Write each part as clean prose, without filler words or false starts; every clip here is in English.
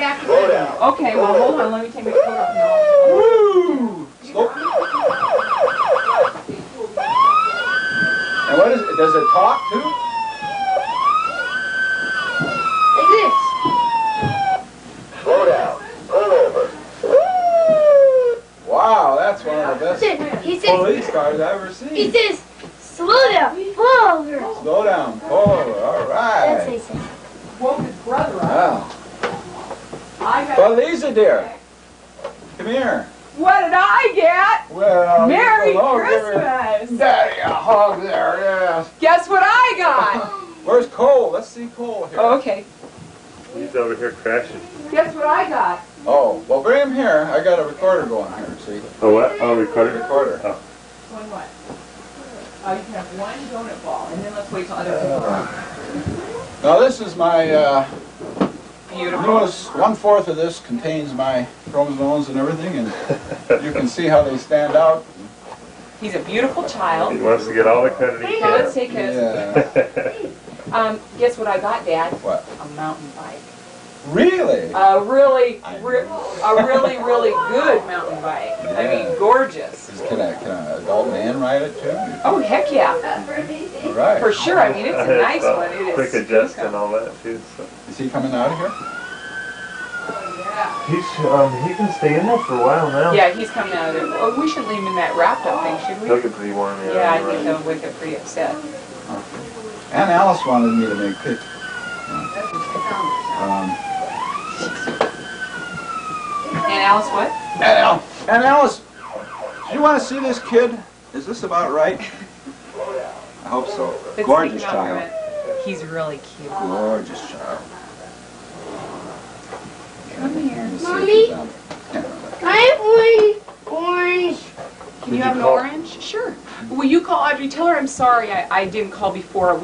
back to bed. Okay, well, hold on. Let me take my coat off now. Woo! And what is it? Does it talk too? Like this. Slow down. Pull over. Wow, that's one of the best He says, police cars I've ever seen. he says, slow down, pull over. Slow down, pull over. All That's what he right. says. Woke his brother up. Wow. I got. Well, Liza, dear, come here. What did I get? Well, Merry hello, give her Christmas. Daddy a hug there, yes. Guess what I got? Where's Cole? Let's see Cole here. Oh, okay. He's over here crashing. Guess what I got? Oh, well, bring him here. I got a recorder going here, see? Oh, what? Oh, recorder? Recorder. Oh. One what? Oh, you can have one donut ball, and then let's wait till other people come. Now, this is my, Beautiful. newest, 1/4 of this contains my chromosomes and everything, and you can see how they stand out. He's a beautiful He child. wants to get all the credit he So let's can. take his. Yeah. Guess what I got, Dad? What? A mountain bike. Really? A really good mountain bike. I mean, gorgeous. Can an adult man ride it too? Oh, heck yeah. Right. For sure. I mean, it's a nice one. It is. Quick adjust and all that too. So. Is he coming out of here? He's he can stay in there for a while now. Yeah, he's coming out of there. Oh, we should leave him in that wrapped up thing, should we? He'll get pretty warm. Yeah, I you're think right. they'll wake up pretty upset. And Alice wanted me to make pictures. And Alice, what? And Alice, do you want to see this kid? Is this about right? I hope so. Let's Gorgeous take him out for a child. minute. He's really cute. Gorgeous child. Come here. Mommy? I have one orange. Can you have an orange? Sure. Will you call Audrey? Tell her I'm sorry I didn't call before.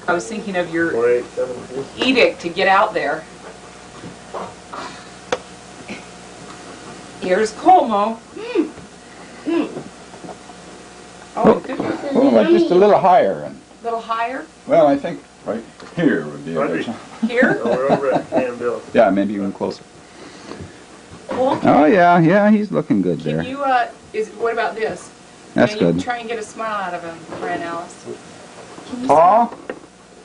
I was thinking of your 4872. edict to get out there. Here's Como. Oh, goodness. Oh, like just a little higher. A little higher? Well, I think right here would be a Audrey. good. Here? No, we're over at Cam Bill. Yeah, maybe even closer. Well, Oh yeah, he's looking good can there. you, what about this? That's Can you good. try and get a smile out of him for Aunt Alice? Can you Paul,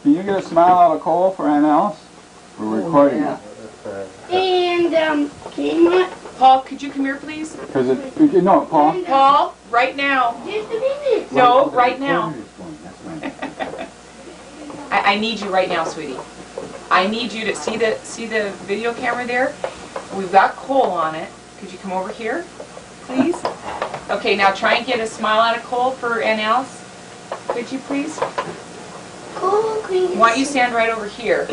can you get a smile out of Cole for Aunt Alice? We're recording yeah. it. And, can Paul, could you come here, please? Because no, Paul. Paul, right now. just a minute. No, right now. I need you right now, sweetie. I need you to see the video camera there. We've got Cole on it. Could you come over here, please? Okay, now try and get a smile out of Cole for Aunt Alice. Could you please? Cole, can we get Why don't you stand right over here?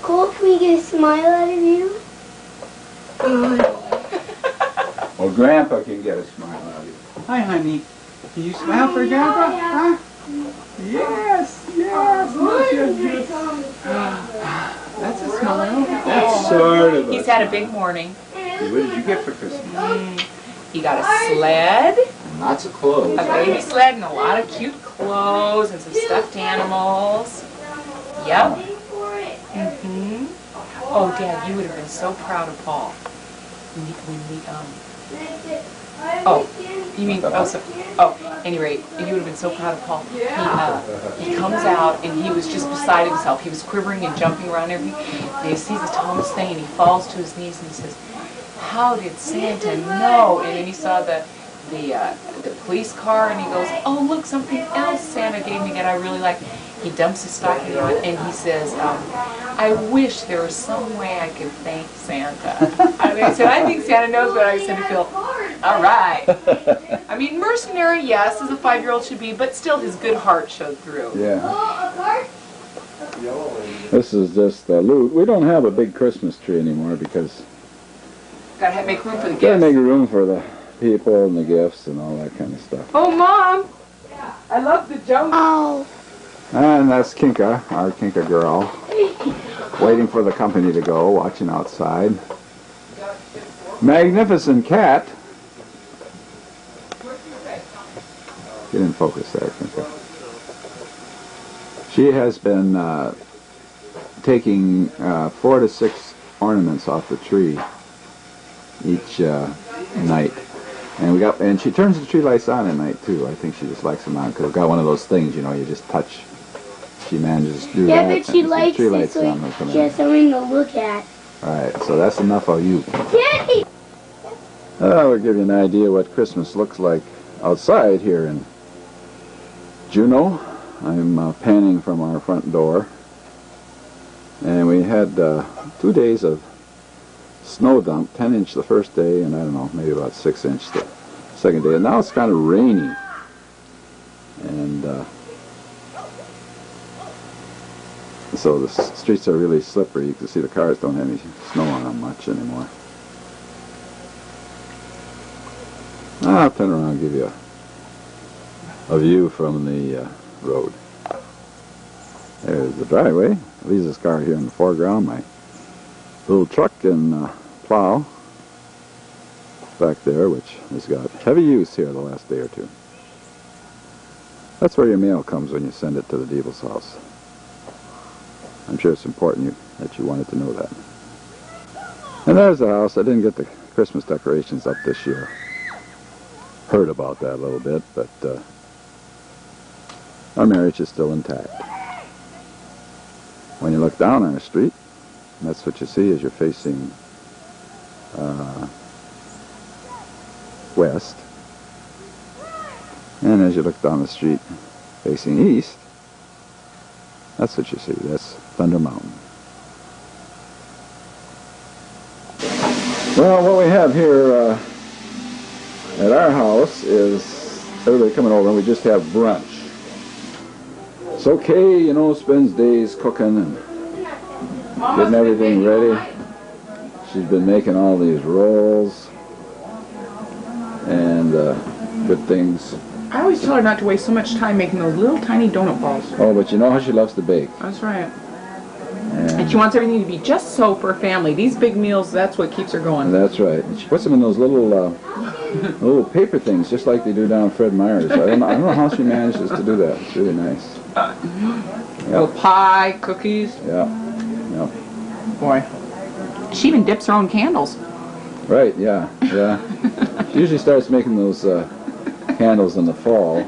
Cole, can we get a smile out of you? Well, Grandpa can get a smile out of you. Hi, honey. Can you smile for Grandpa? Huh? Yes, yes. That's a smile. That's sort of a He's had a smile. big morning. What did you get for Christmas? He got a sled, Lots of clothes. a baby sled, and a lot of cute clothes and some stuffed animals. Yep. Mm-hmm. Oh, Dad, you would have been so proud of Paul. Oh, you mean, anyway, you would have been so proud of Paul. He comes out and he was just beside himself. He was quivering and jumping around everything. And he sees the tallest thing and he falls to his knees and he says, "How did Santa know?" And then he saw the police car and he goes, "Oh, look, something else Santa gave me that I really like." He dumps his stocking on and he says, "I wish there was some way I could thank Santa." I said, "I think Santa knows what I said to Phil." All right. I mean, mercenary, yes, as a 5-year-old should be, but still his good heart showed through. Yeah. This is just loot. We don't have a big Christmas tree anymore because Gotta make room for the gotta gifts. make room for the people and the gifts and all that kind of stuff. Oh, Mom! I love the jump. Oh. And that's Kinka, our Kinka girl, waiting for the company to go, watching outside. Magnificent cat. Get in focus there, Kinka. She has been taking 4 to 6 ornaments off the tree each night. And she turns the tree lights on at night too. I think she just likes them on because we've got one of those things, you know, you just touch. She manages to do that. Yeah, but she likes tree it lights so on. she has something to look at. Alright, so that's enough of you. Daddy! We'll give you an idea what Christmas looks like outside here in Juneau. I'm panning from our front door. And we had 2 days of snow dump, 10-inch the first day, and I don't know, maybe about 6-inch the second day. And now it's kind of rainy. And so the streets are really slippery. You can see the cars don't have any snow on them much anymore. I'll turn around and give you a view from the road. There's the driveway. Liza's car here in the foreground. My little truck and plow back there, which has got heavy use here the last day or two. That's where your mail comes when you send it to the Diebels house. I'm sure it's important that you wanted to know that. And there's the house. I didn't get the Christmas decorations up this year. Heard about that a little bit, but our marriage is still intact. When you look down on the street, that's what you see as you're facing west. And as you look down the street facing east, that's what you see. That's Thunder Mountain. Well, what we have here at our house is everybody coming over and we just have brunch. So Kay, you know, spends days cooking and getting everything ready. She's been making all these rolls and good things. I always tell her not to waste so much time making those little tiny donut balls. Oh, but you know how she loves to bake. That's right. And she wants everything to be just so for her family. These big meals, that's what keeps her going. That's right. And she puts them in those little little paper things, just like they do down Fred Meyer's. I don't know how she manages to do that. It's really nice. Little pie, cookies. Yeah. Yeah. Boy. She even dips her own candles. Right, yeah, yeah. She usually starts making those candles in the fall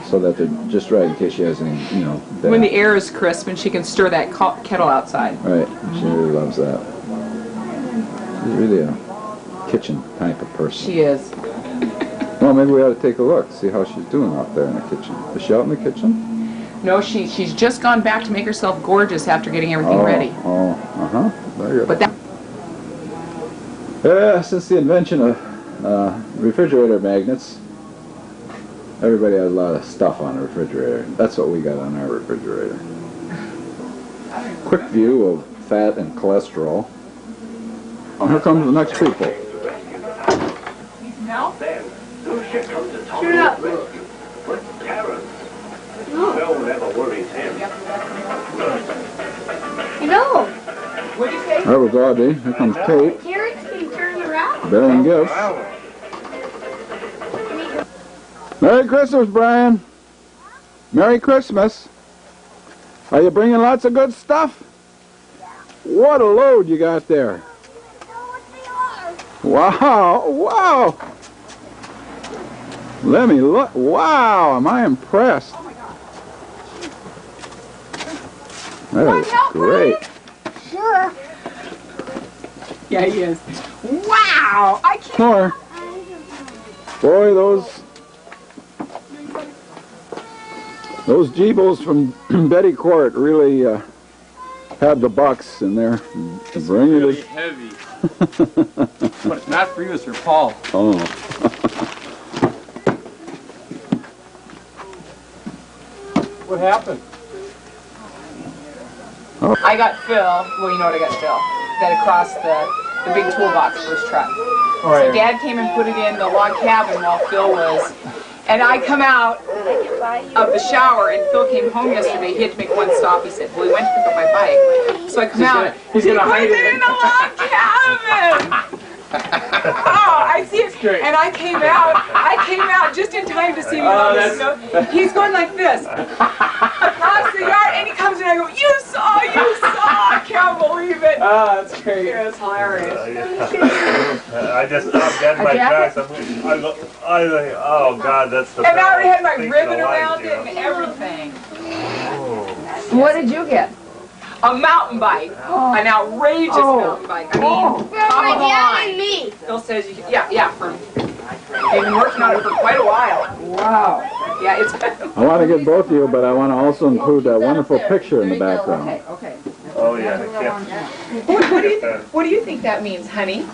so that they're just right in case she has any, you know. When the air is crisp and she can stir that kettle outside. Right, she really loves that. She's really a kitchen type of person. She is. Well, maybe we ought to take a look, see how she's doing out there in the kitchen. Is she out in the kitchen? No, she's just gone back to make herself gorgeous after getting everything ready. Oh, uh-huh. Very good. But that since the invention of refrigerator magnets, everybody has a lot of stuff on the refrigerator. That's what we got on our refrigerator. Quick view of fat and cholesterol. Oh, here comes the next people. No? Turn it up. No one ever worries him. No. What'd you say? There was Audrey. Here comes Kate. Carrots can turn around. Bearing gifts. Merry Christmas, Bryan. Merry Christmas. Are you bringing lots of good stuff? What a load you got there. Wow, wow. Let me look. Wow, am I impressed. That is great. Sure. Yeah, he is. Wow! I can't. More. Boy, those Diebels from Betty Court really have the bucks in there. It's really heavy. But it's not for you, it's for Paul. Oh. What happened? I got Phil. Well, you know what I got Phil. That across the big toolbox for his truck. So Dad came and put it in the log cabin while Phil was. And I come out of the shower, and Phil came home yesterday. He had to make one stop. He said, well, he went to pick up my bike. So I come out. He's gonna hide it it in the log cabin. Oh, I see it. And I came out just in time to see him on the snow. He's going like this across the yard, and he comes in, and I go, you saw, can't believe it. Ah, that's great. It's hilarious. I just stopped dead in my tracks. Oh God, that's the. And I already had my thinking ribbon of life, around you it know. and everything. What did you get? A mountain bike. An outrageous mountain bike. I mean, For top my of the dad line. and me. Phil says, yeah, they've been working on it for quite a while. Wow. Yeah, it's. I want to get both of you, but I want to also include that wonderful picture in the background. Okay. Oh yeah. Yeah. What do you think that means, honey?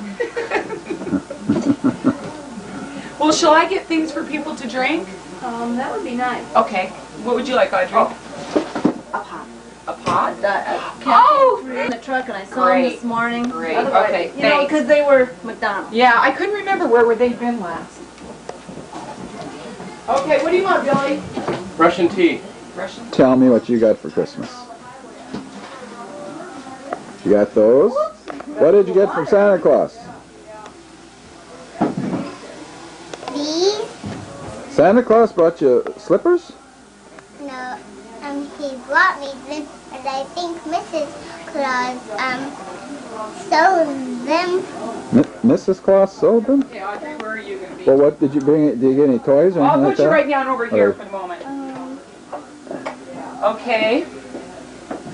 Well, shall I get things for people to drink? That would be nice. Okay. What would you like, Audrey? A pot. A pot? Oh! In the truck, and I saw them this morning. Great. Otherwise, Okay, you know, thanks. because they were McDonald's. Yeah, I couldn't remember where they'd been last. Okay, what do you want, Billy? Russian tea. Russian? Tell me what you got for Christmas. You got those? What did you get from Santa Claus? These? Santa Claus brought you slippers? No, he brought me this, and I think Mrs. Claus, sewed them. Mrs. Claus sold them? Okay, Audrey, where are you going to be? Well, what did you bring? Did you get any toys or I'll anything like put you that? right down over here for the moment. Okay.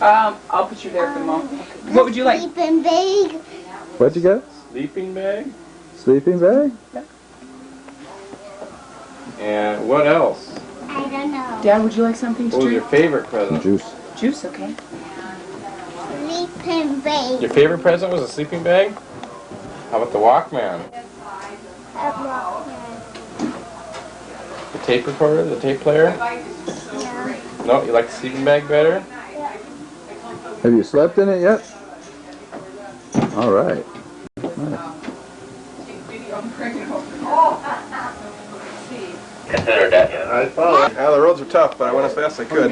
I'll put you there for the moment. What would you like? Sleeping bag. What'd you get? Sleeping bag. Sleeping bag? And what else? I don't know. Dad, would you like something to What was your drink? favorite present? Juice. Juice, okay. Sleeping bag. Your favorite present was a sleeping bag? How about the Walkman? The tape recorder? The tape player? No, you like the sleeping bag better? Have you slept in it yet? All right. Nice. Consider that. I thought Yeah, the roads are tough, but I went as fast as I could.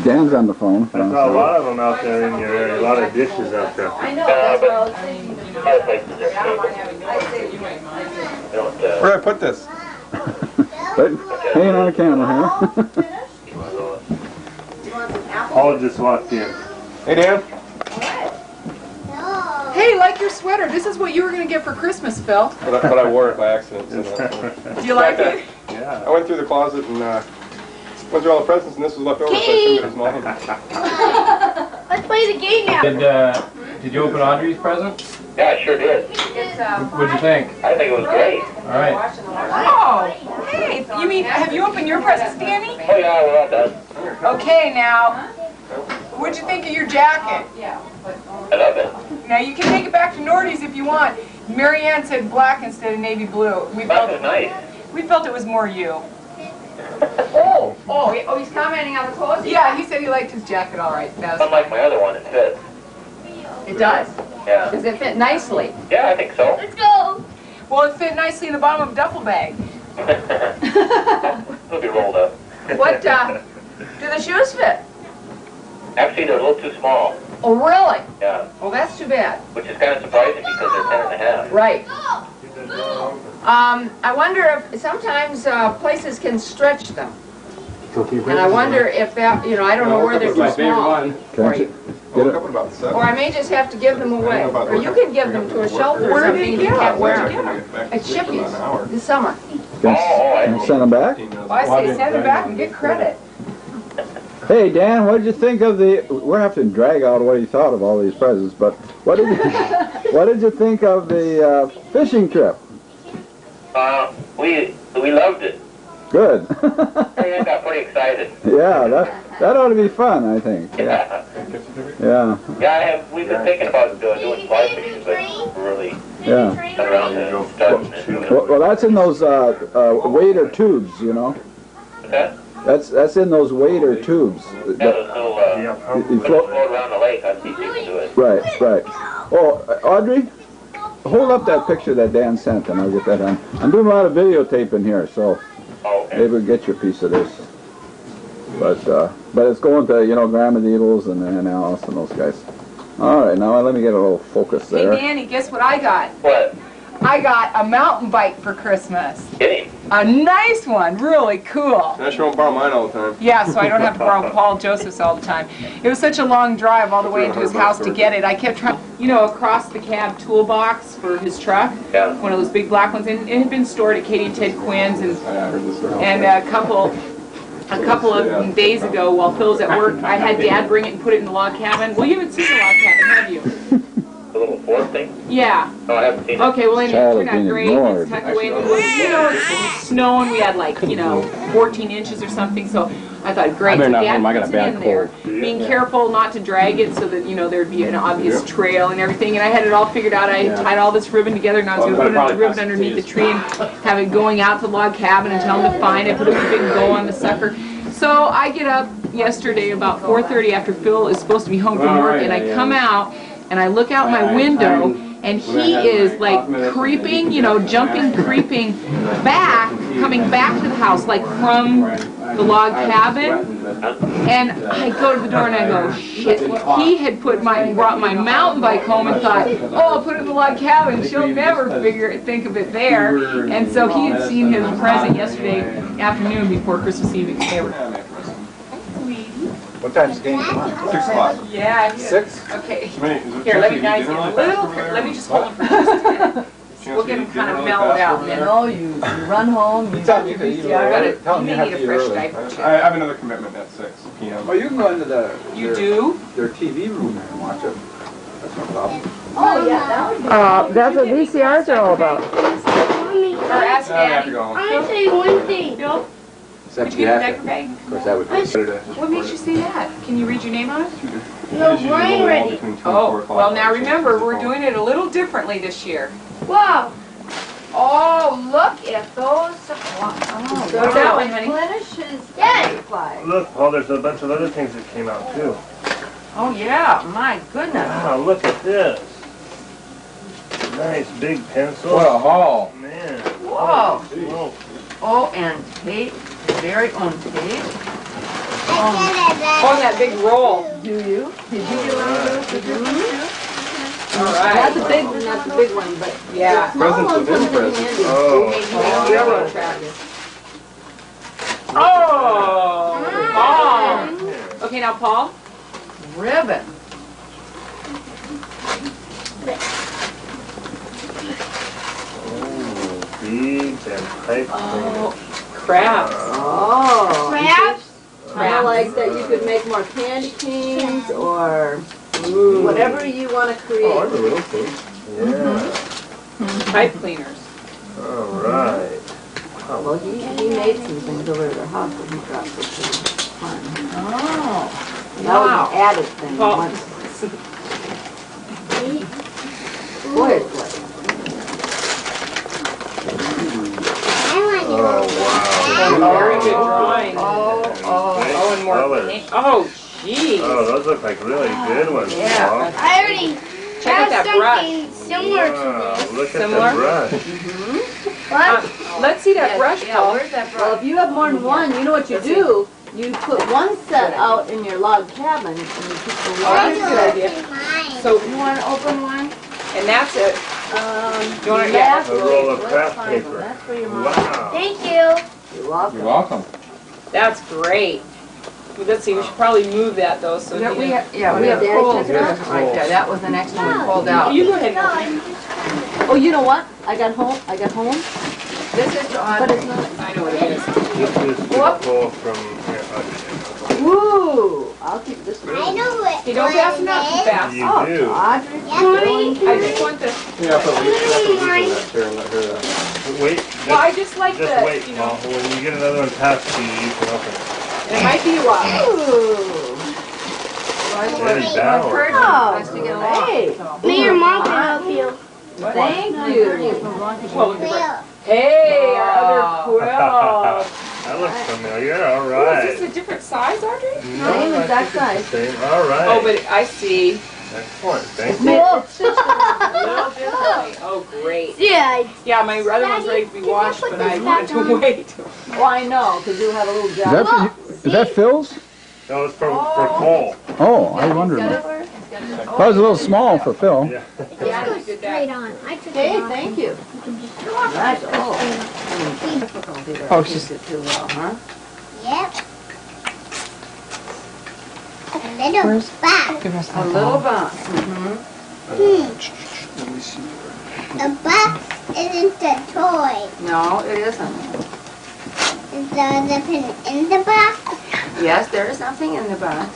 Dan's on the phone. I saw a lot of them out there in your area. A lot of dishes out there. I know, that's what I was thinking. Other places are don't, Where did I put this? But hanging on the camera here. Paul just walked in. Hey, Dan. No. Hey, like your sweater. This is what you were going to get for Christmas, Phil. But I wore it by accident. So Do you like it? Yeah. I went through the closet and went through all the presents, and this was left over, so I assumed it was mine. Let's play the game now. Did you open Audrey's present? Yeah, I sure did. What'd you think? I think it was great. All right. Oh, hey. You mean, have you opened your presents, Danny? Oh yeah, we're all done. Okay, now, what'd you think of your jacket? I love it. Now, you can take it back to Nordy's if you want. Mary Ann said black instead of navy blue. That was nice. We felt it was more you. He's commenting on the clothes? Yeah, he said he liked his jacket all right. That was, Unlike my other one, it fits. It does. Yeah. Does it fit nicely? Yeah, I think so. Let's go. well, it fit nicely in the bottom of a duffel bag. It'll be rolled up. What, do the shoes fit? Actually, they're a little too small. Oh, really? Yeah. Well, that's too bad. Which is kind of surprising because they're 10 and a half. Right. I wonder if sometimes places can stretch them. And I wonder if that, I don't know where they're too small. Can't you get it? about 7. Or I may just have to give them away. Or you can give them to a shelter or Where something did if you you get can't them? wear Where'd you them. get them? At Shippies this summer. Can you send them back? Well, I say send it back and get credit. Hey, Dan, what did you think of the... We're having to drag out what you thought of all these presents, but what did you think of the fishing trip? We loved it. Good. I got pretty excited. Yeah, that ought to be fun, I think. Yeah. Yeah, Yeah, we've been thinking about doing fly fishing, but really yeah. got around to starting and doing it. Well, that's in those wader tubes, you know. Okay? That's in those wader tubes. Yeah, those little, You float float, around the lake, I'd see if you can do it. right. Oh, Audrey, hold up that picture that Dan sent, and I'll get that on. I'm doing a lot of videotaping here, so Oh, okay. maybe we'll get you a piece of this. But it's going to, Grandma Diebels and Alice and those guys. All right, now let me get a little focus Hey, there. Danny, guess what I got? What? I got a mountain bike for Christmas. Kidding. A nice one, really cool. I sure won't borrow mine all the time. Yeah, so I don't have to borrow Paul Joseph's all the time. It was such a long drive all the way into his house to get it. I kept trying, you know, across the cab toolbox for his truck. Yeah. One of those big black ones. And it had been stored at Katie and Ted Quinn's, and I heard this story. a couple of days ago while Phil was at work, I had Dad bring it and put it in the log cabin. Well, you haven't seen the log cabin, have you? The little Ford thing? Yeah. No, I haven't seen it. Okay, well, anyway, Child it turned is out being great. ignored. It's tucked away in the woods. You know, it's snowing. We had like, you know, 14 inches or something. So I thought, great. I better So not Dad home, I got a puts it bad in there, cold. being careful not to drag it so that, you know, there'd be an obvious trail and everything. And I had it all figured out. I had tied all this ribbon together, and I was going to put the ribbon underneath the tree and have it going out to the log cabin and tell him to find it, put a big bow on the sucker. So I get up yesterday about 4:30 after Phil is supposed to be home from work, and I come out and I look out my window, and he is like creeping, you know, jumping, creeping back, coming back to the house, like from the log cabin. And I go to the door and I go, shit. He had brought my mountain bike home and thought, oh, I'll put it in the log cabin. She'll never think of it there. And so he had seen his present yesterday afternoon before Christmas Eve. They were, What time's the game come on? 6 o'clock. yeah. 6? Okay. Here, Here, let me guys get a little. Let me just hold him for just a minute. We'll get him kind of mellowed out. You know, you run home, you Tell him you can eat early. Tell him You you may have need to a eat fresh early. diaper, Chip. I have another commitment at 6 p.m. Oh, you can go into You do? their TV room there and watch it. That's no problem. Oh, yeah, that would be. That's what VCRs are all about. Mommy, Or ask I have to Daddy. go home. I want to tell you one thing. Bill, Except did you you get a have diaper to. bag? Of course, that would be better to just What makes you say that? Can you read your name on it? No, Bryan ready. Oh, well now remember, we're doing it a little differently this year. Wow. Oh, look at those. What's that one, honey? Replenishes Yes. supply. Look, Paul, there's a bunch of other things that came out too. Oh, yeah, my goodness. Wow, look at this. Nice big pencil. What a haul. Man. Whoa. Whoa. Oh, and tape, very own tape. Oh, that big roll. Do you? Did you get one of those with your All That's right. a big one, that's a big one, but Yeah. small Presents ones within come in presents. handy. Oh. Railroad tracks. Oh, Paul. Okay, now Paul. Ribbon. Oh, beads and pipe cleaners. Crafts. Oh. Crabs? Kind of like that you could make more candy canes or whatever you want to Oh, create. I'm a little thing. Yeah. Pipe cleaners. All right. Well, he made some things over at their house that he thought was fun. Oh. That was Wow. an added thing Well- once. Boy, it's like. I want to go. Oh, wow. Very good drawing. Oh, and more Colors. paint. Oh, geez. Oh, those look like really good ones. Yeah. Paul. I already Check out have that brush. something similar to Wow, this. look at Similar? the brush. What? Let's see that brush, Yeah, Paul. where's that Well, brush? if you have more than one, you know what you do? You put one set out in your log cabin and you keep the Oh, one. that's a good idea. Mine. So, You want to open one? and that's it. You wanna- yeah, A roll of craft paper. That's for your mom. Wow. Thank you. You're welcome. You're welcome. That's great. Well, let's see, we should probably move that though, so. Yeah, you- we have Daddy, pulled check it out. right there. That was the next one we pulled out. You go ahead. No, I'm just Oh, you know what? I got home. This is But it's on. not. I know what it is. This is to pull from here. Woo! I'll keep this one. I know what You don't pass them out too fast. You Oh, do. Audrey. Yeah, Mommy. I just want the, Yeah, I'll put a leaf in that chair and let her. Wait. well, I just like Just the, wait, you Paul. know, When you get another one passed to you, you can open it. and it might be a while. Ooh. Very balanced. Oh, Has to get along. great. Me, your mom can help you. Thank you. Well, hey, our other quilt. That looks familiar. All Oh, right. is this a different size, Audrey? No, Same I exact think it's size. the same. All right. Oh, but I see. Excellent. Thank you. A little differently. Oh, great. Yeah. Yeah, my other one's ready to be washed, but I wanted to wait. Well, I know, because you'll have a little Is job. that Phil's? That was for Cole. Oh, I wondered. That was a little small for Phil. Yeah. Yeah, Go you did that. straight on. I took it Hey, off. thank you. That's all. Difficulty to Oh, use she's- it too well, huh? Yep. A little Where's- box. Give us A that little ball. box. The box isn't a toy. No, it isn't. Is there anything in the box? Yes, there is something in the box.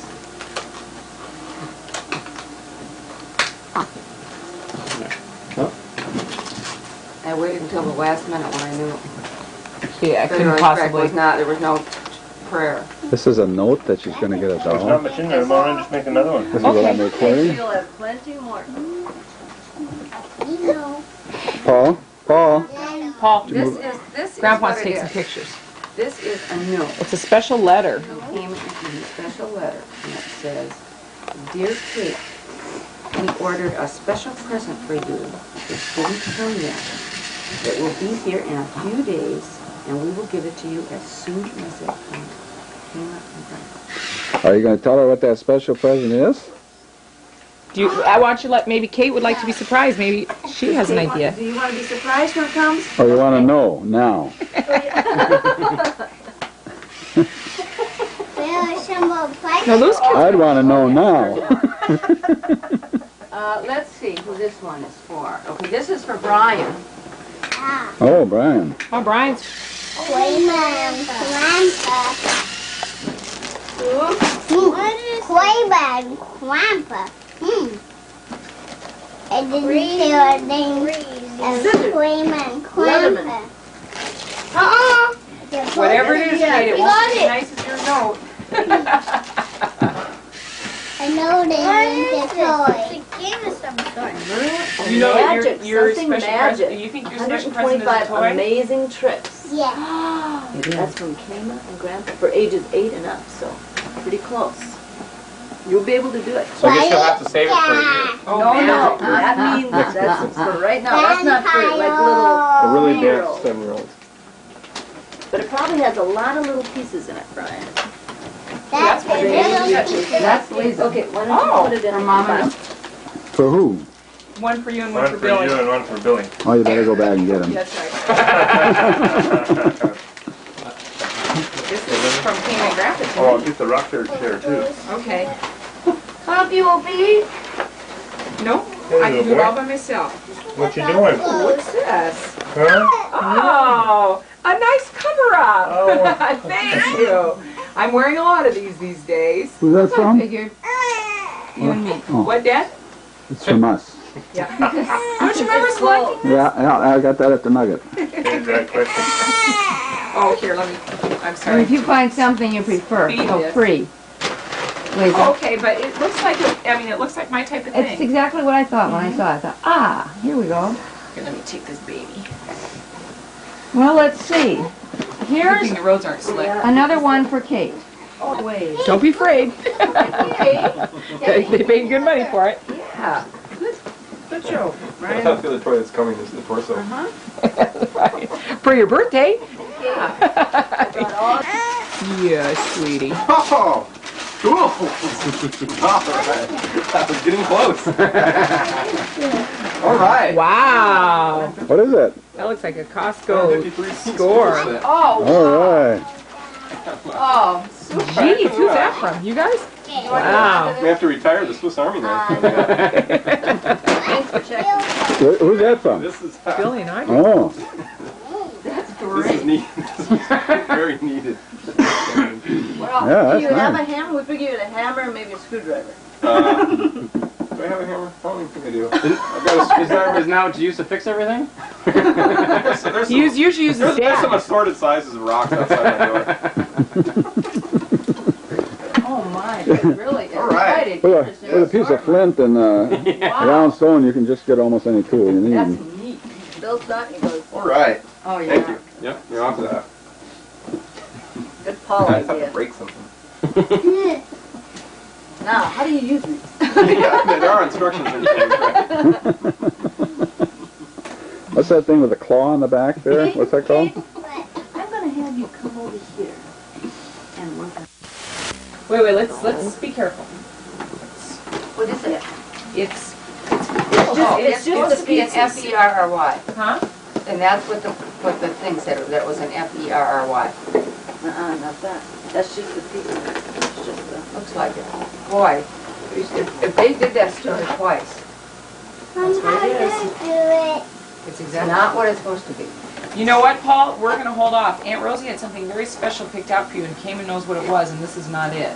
I waited until the last minute when I knew Yeah, I couldn't February possibly. was not, there was no prayer. This is a note that she's going to get a There's not doll. much in there, Lauren, just make another one. This is what I'm recording. You'll have plenty more. You know. Paul? Paul? Paul, This is Grandpa what wants it to take some is. pictures. This is a note. It's a special letter. It came in a special letter, and it says, "Dear Kate, we ordered a special present for you. It didn't come yet. It will be here in a few days, and we will give it to you as soon as it comes." Are you going to tell her what that special present is? Do you, I want you to let, maybe Kate would like to be surprised. Maybe she has an idea. Do you want to be surprised when it comes? Or you want to know now? There are some more places. No, those kids. I'd want to know now. Let's see who this one is for. Okay, this is for Bryan. Ah, Oh, Brian. Oh, Brian's. Quayman, Grandpa. Quayman, Grandpa. I didn't say our name as Quayman, Grandpa. Whatever it is, Kate, it won't be as it. nice as your note. I know they need the toy. It's a game of some sort. You know that Magic, your something special magic. present. You think your special present is a 125 toy? amazing tricks. Yeah. That's from Kama and Grandpa for ages 8 and up, so pretty close. You'll be able to do it. So I guess you'll have to save it for a year. Oh, No, man. that means that's for right now. That's not for like little. A really Zero. advanced 7-year-old. But it probably has a lot of little pieces in it, Brian. That's a little That's Liza. Okay, why don't you put it in for a Mama. box? For who? One for you and one One for for you Billy. and one for Billy. Oh, you better go back and get him. That's right. This is from King and Grandpa. Oh, I'll get the rocker chair too. Okay. Help you, Opie. No, I can do it all by myself. What you doing? What's this? Huh? Oh, a nice cover-up. Oh. Thank you. I'm wearing a lot of these days. Who's that I from? figured. You and me. Oh. What, Dad? It's from us. Yeah. Don't you remember selecting? Yeah, I got that at the Nugget. Here's that question. Oh, here, let me. I'm sorry. If you find something you prefer, Speed so this. free. Liza. Okay, but it looks like it looks like my type of It's thing. exactly what I thought when I saw it. I thought, here we go. Here, let me take this baby. Well, let's see. Good Here's thing the roads aren't slick. another one for Kate. Oh, wait. Don't be afraid. They paid good money for it. Yeah. Good job, I right? thought the other toy that's coming is the torso. Right. For your birthday. Yeah, sweetie. Oh, cool. All right. That was getting close. All right. Wow. What is it? That looks like a Costco 53 score. set. Oh, All right. oh, Geez, who's that from? You guys? Wow. We have to retire the Swiss Army knife. thanks for checking. Who's that from? This is Billy and Audrey. Oh, That's this is great. neat. This is very needed. Well, Yeah, do you that's have nice. a hammer? We figured a hammer and maybe a screwdriver. Do I have a hammer? I don't even think I do. I've got a Is now its use to fix everything? there's He usually uses there's some dad. assorted sizes of rocks outside my door. Oh my, that really is. All right. with a piece of flint and a round stone, you can just get almost any tool you That's need. neat. Bill Stockton goes, All right. Oh, yeah. Thank you. Yep, you're on to that. good Paul I just have to idea. break something. Now, how do you use these? Yeah, there are instructions in things, right? What's that thing with the claw on the back there? What's that called? I'm going to have you come over here and work on. Wait, let's be careful. What is it? It's It's supposed to be an F-E-R-R-Y. huh? And that's what the thing said, that was an F-E-R-R-Y. Not that. That's just the pizza. It's just the... Looks like it. Boy, if they did that story twice, I'm not gonna do it. it's not what it's supposed to be. You know what, Paul? We're gonna hold off. Aunt Rosie had something very special picked out for you, and Cayman knows what it was, and this is not it.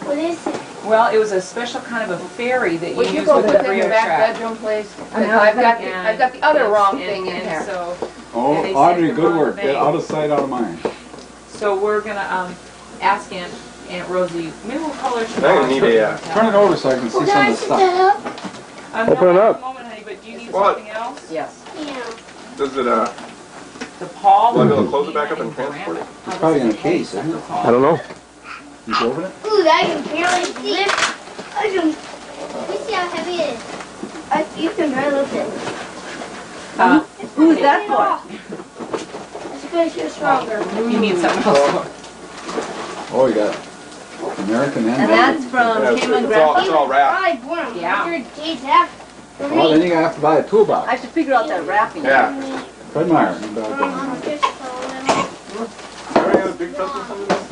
What is it? Well, it was a special kind of a ferry that you Would you use go with put the that in Brio your back trap. bedroom, please? I know, I've got the other wrong and- thing in and here. So, Oh, they Audrey, said the good wrong work. thing. Get out of sight, out of mind. so we're gonna ask Aunt Rosie. Maybe we'll call her. I'm gonna need a, Turn it over so I can see some of the stuff. Open it up. A moment, honey, but do you need What? something else? Yes. Yeah. does it, The Paul. will I be able to close it back up and transport it? It's probably in a case, isn't it? I don't know. You can open it? Ooh, I can barely lift. You see how heavy it is? You can barely lift it. Who's that for? It's because you're stronger. You need something else. Oh, you got American and And that's from Yeah, Cayman it's all Grandpa? wrapped. Probably born Yeah. 100 days after. Well, then you have to buy a toolbox. I should figure out that wrapping. Yeah. Fred Meyer. Just so little. Any other big presents under this?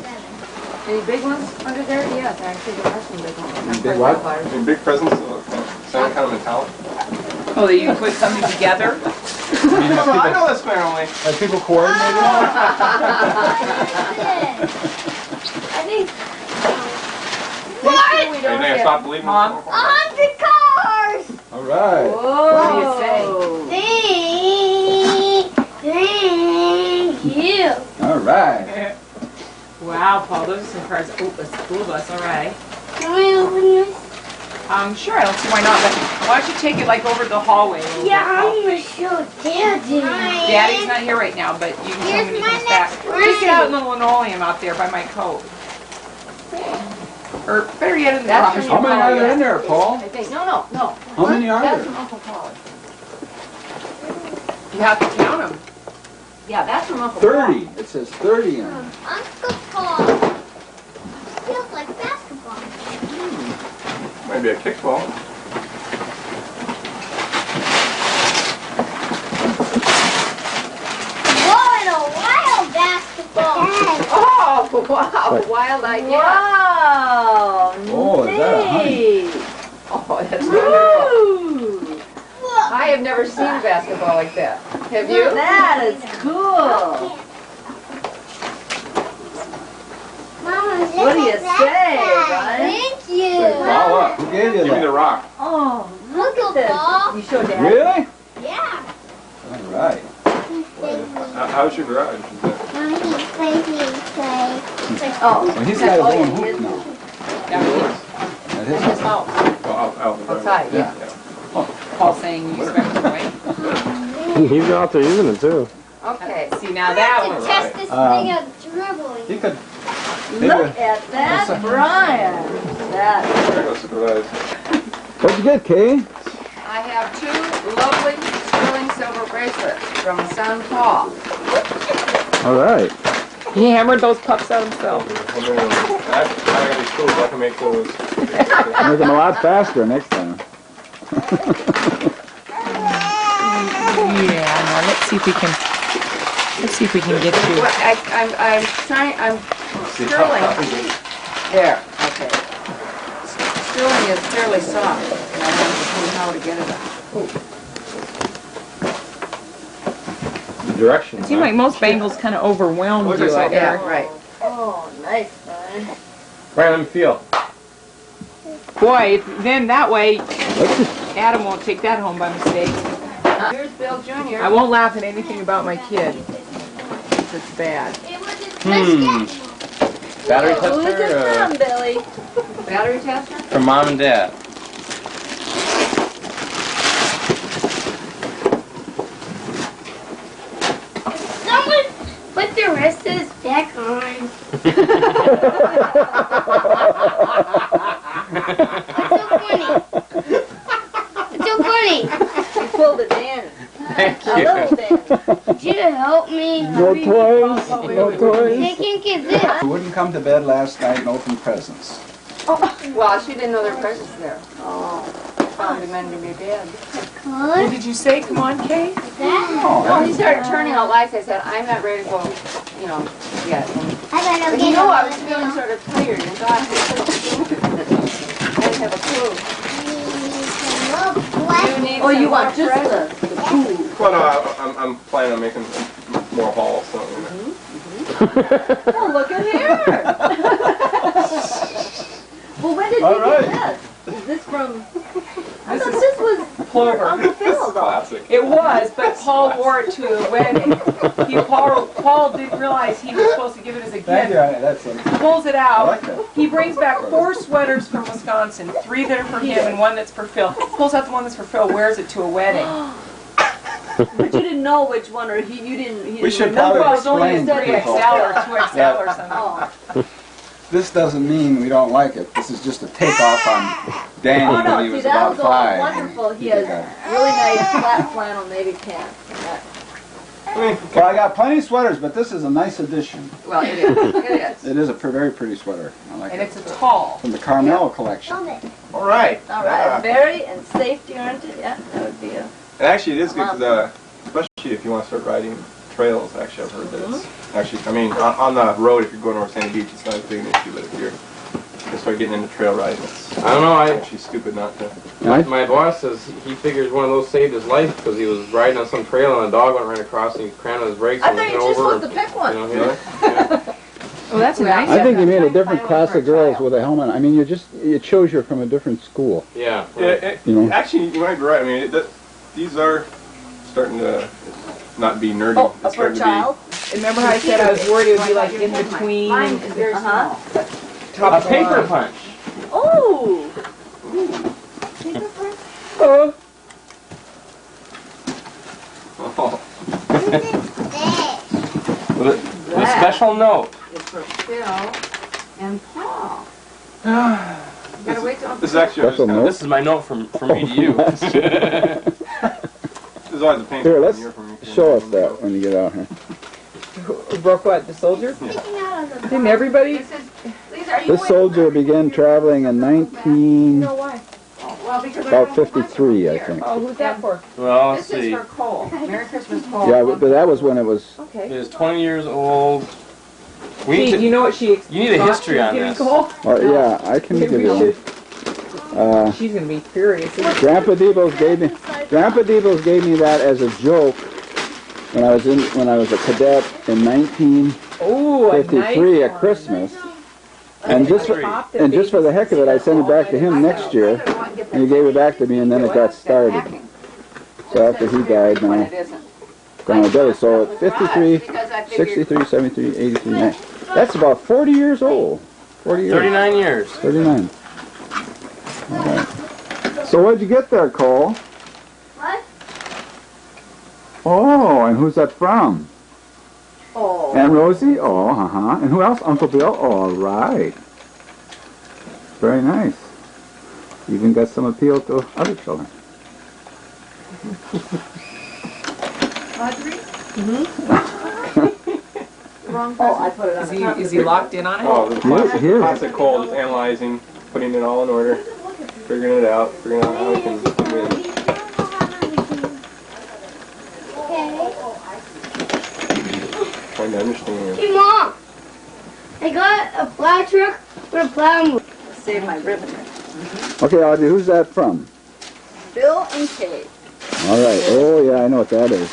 Any big ones under there? Yes, actually, there are some big ones. Any big what? Any big presents, same kind of metallic? Oh, that you can put something together. I know this family. Have people coordinated on I think. What? Are you gonna stop believing? Mom? 100 cars! it? All right. What do you say? Thank you. All right. Wow, Paul, those are some cards. Oh, a school bus. All right. Can we open this? Sure. I don't see why not. But why don't you take it like over the hallway? A little Yeah, bit, Paul? I'm gonna show Daddy. Daddy's not here right now, but you can tell him when he Here's comes my back. next Just get out in ring. the linoleum out there by my coat. Or better yet, in the That's garage. How many are there in there, Paul? I think, no. How many are That's there? from Uncle Paul. You have to count them. Yeah, that's from Uncle Paul. 30. It says 30 in it. Uncle Paul. Feels like basketball. Maybe a kickball. Whoa, and a wild basketball. Oh, wow, wild idea. Wow! Oh, is that a honey? Neat. Oh, that's wonderful. Woo! I have never seen a basketball like that. Have you? That is cool. Mama, look What do you at that. say, Bryan? Thank you. Say, ball up. Who gave you Give me the that? rock. Oh, look Uncle at this. Paul. You showed Dad? Really? Yeah. All right. How's your garage? Is that- Mommy, play. Oh, Well, he's got his own hoop now. Yeah, At his his house. house. Oh, out in the driveway. Outside, yeah. Paul saying you expect him, right? He's out there using it too. Okay. See, now that To one. test this thing of dribbling. He could. look at that, Bryan. That. There goes supervise. What'd you get, Kay? I have two lovely sterling silver bracelets from son Paul. All right. He hammered those pups out himself. I got these tools. I can make those. Make them a lot faster next time. Yeah, no, let's see if we can get you. Well, I'm sterling. There, okay. Sterling is fairly soft, and I want to see how to get it up. The directions. It seemed like most bangles kind of overwhelmed Look you, at I that. Yeah, guess. right. Oh, nice, Bryan. Brian, let me feel. Boy, then that way, Adam won't take that home by mistake. Here's Bill Jr. I won't laugh at anything about my kid. It's bad. It was a sketch. Battery Who is it from, Billy? Battery tester? From mom and dad. Someone put the rest of this back on. It's so funny. You pulled it in. Thank A little bit. Could you help me? No toys. No toys. They can't get this. You wouldn't come to bed last night and open presents. Well, she didn't know there were presents there. Oh. found him under your bed. What did you say? Come on, Kay? Well, he started turning out lights. I said, I'm not ready to go, you know, yet. And you know, I was feeling sort of tired and God, I didn't have a clue. Oh, you want just the pool? Well, no, I'm planning on making more halls. So, Oh, look at here! Well, when did you get this? Is this from... I thought this was Plover. Uncle Phil, though. classic. It was, but Paul wore it to a wedding. Paul didn't realize he was supposed to give it as a Thank you. gift. That's a, Pulls it I out. like that. He brings back 4 sweaters from Wisconsin, 3 that are for him and 1 that's for Phil. Pulls out the one that's for Phil, wears it to a wedding. But you didn't know which one, or he We should Remember, probably it was only a explain to 3XL people. or 2XL or something. Oh. This doesn't mean we don't like it. This is just a takeoff on Danny Oh, when no, he see, was that about was all 5. wonderful. He has really nice flat flannel navy pants. And that, Well, I got plenty of sweaters, but this is a nice addition. Well, it is. It is. It is a very pretty sweater. I like And it. it's a tall. From the Carmel collection. All right. all right, very and safety oriented. Yeah, that would be a... And actually, it is good because, especially if you want to start riding trails. Actually, I've heard that it's actually. I mean, on the road, if you're going over Sandy Beach, it's not as big an issue. But if you're going to start getting into trail riding, it's I don't know. actually stupid not to. My boss says he figures one of those saved his life because he was riding on some trail and a dog went right across and he crammed his brakes I and thought went you just over. wanted to pick one. You know, yeah. Oh, that's nice. I think you made a different class of girls with a helmet. I mean, it shows you're from a different school. Yeah. You know? Actually, you might be right. I mean, these are starting to not be nerdy. Oh, It's for a starting to child? Remember how I said I was worried it would be like in between? Mine is very small. Top A paper punch. Oh! Oh. With a special note. It's for Phil and Paul. You gotta wait till... This is actually Special note? This is my note from me to you. This is always a pain. Here, let's Year from show us that when you get out here. Who broke what? The soldier? Didn't everybody? This soldier began traveling in about 53, I think. Oh, who's that for? Well, let's This is see. for Cole. Merry Christmas, Cole. Yeah, but that was when it was. He Okay. is 20 years old. We Hey, need do to, you know what she you need a history on this. Cole? Yeah, I can give you one. She's gonna be furious. Grandpa Diebels gave me that as a joke when I was a cadet in 1953 Oh, a nice at one. Christmas. And just for the heck of it, I sent it back to him next year, and he gave it back to me, and then it got started. So after he died, When now it isn't. gonna do it. So 53, 63, 73, 83, 90. That's about 40 years old. 40 years. 39 years. 39. All right. So what'd you get there, Cole? What? Oh, and who's that from? Oh. Aunt Rosie? Oh, uh-huh. And who else? Uncle Bill? All right. Very nice. Even got some appeal to other children. Audrey? Oh, I put it on the top. Is he locked in on it? Oh, the classic, Here. classic Cole, just analyzing, putting it all in order, figuring it out how we can do it. Trying to understand. Hey, Mom! I got a plow truck with a plow. Save my ribbon. Okay, Audrey, who's that from? Bill and Kate. All right. Oh, yeah, I know what that is.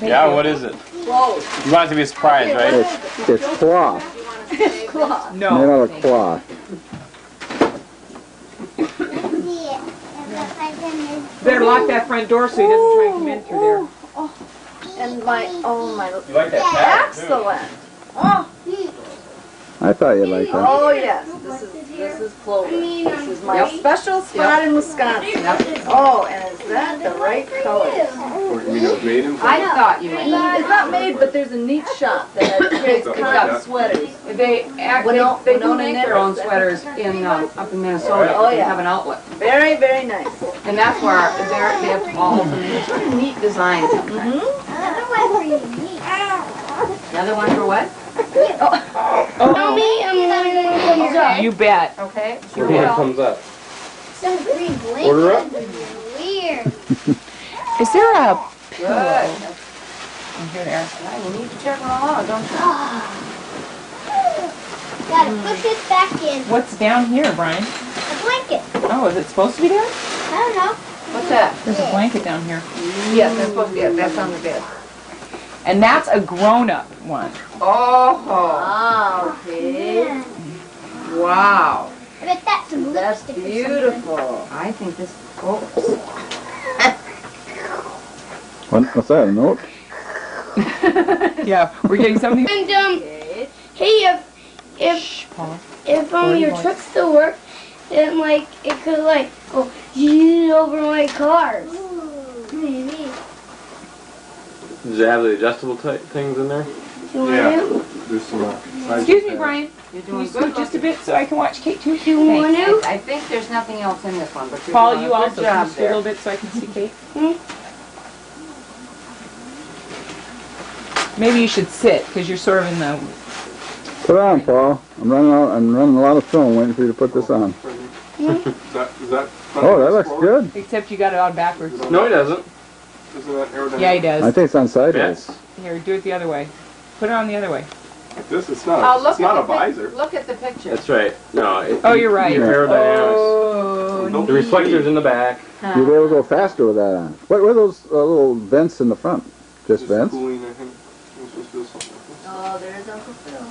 Yeah, what is it? Clothes. You want it to be a surprise, right? It's cloth. Cloth. Made out of cloth. Better lock that front door so he doesn't try and come in through there. And my, oh my, You like that pattern, too. excellent. Oh, I thought you'd like that. oh yes, this is Clover. This is my special spot in Wisconsin. Oh, and is that the right color? Or, you mean it was made in? I thought you meant. It's not made, but there's a neat shop that makes cotton sweaters. They Winona do make their own Knits. sweaters in up in Minnesota. Oh, They yeah. have an outlet, Very, very nice. and that's where they have balls and they're sort of neat designs. Mm-hmm. The other one for what? Tell me, I'm going to You bet. Okay. Your hand comes up. Some green blanket. Order up. Weird. Is there a pillow? Good. In here there. You need to check them all out, don't you? Gotta put this back in. What's down here, Brian? A blanket. Oh, is it supposed to be there? I don't know. What's that? There's a blanket down here. Yes, that's supposed to be it. That's on the bed. And that's a grown-up one. Oh, okay. Yeah. Wow. I bet that's some That's lipstick or beautiful. I think this is gorgeous. What's that, a note? Yeah, we're getting something. And Okay. hey, Shh, Paul. if Where are you your going? truck still worked, then like it could like go over my cars. Maybe. Does it have the adjustable type things in there? You want Yeah. to? There's some. Excuse me, Brian. You're Can you doing scoot good. just a bit so I can watch Kate too? You want to? I think there's nothing else in this one, but you're Paul, doing you a also good can you job scoot a little there. bit so I can see Kate? Hmm? Maybe you should sit because you're sort of in the. Put it on, Paul. I'm running a lot of film waiting for you to put this on. Is that Oh, that looks good. Except you got it on backwards. No, he doesn't. Isn't that aerodynamic? Yeah, he I does. think it's on sideways. Here, do it the other way. Put it on the other way. This it's Oh, not. look It's not at a the pic- visor. Look at the picture. That's right. No. Oh, you're right. Your aerodynamics. Oh, The reflectors in the back. You'd be able to go faster with that on. What are those little vents in the front? Just Just vents? cooling, I think. You're supposed to do something like this. Oh, there's Uncle Phil.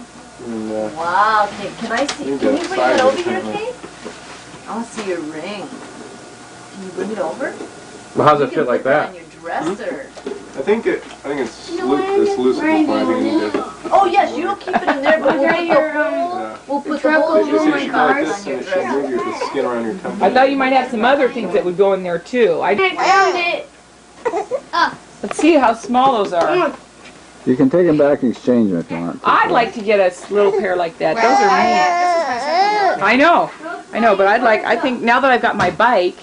And, Wow, Kate, can I see? You Can got you bring size it over and here, everything. Kate? I want to see your ring. Can you bring it over? Well, how's You it can fit like put that on that? your dresser. I think it's it's loose at this point. I think it is. Oh yes, you don't keep it in there, but we'll put the Yeah. whole. We'll put the truck whole over Just room my you in go like cars this on your and it should dresser. move the skin around your temple. I thought you might have some other things that would go in there too. I found it. Let's see how small those are. You can take them back and exchange them if you want. I'd like to get a little pair like that. Those are neat. I know, but I think now that I've got my bike,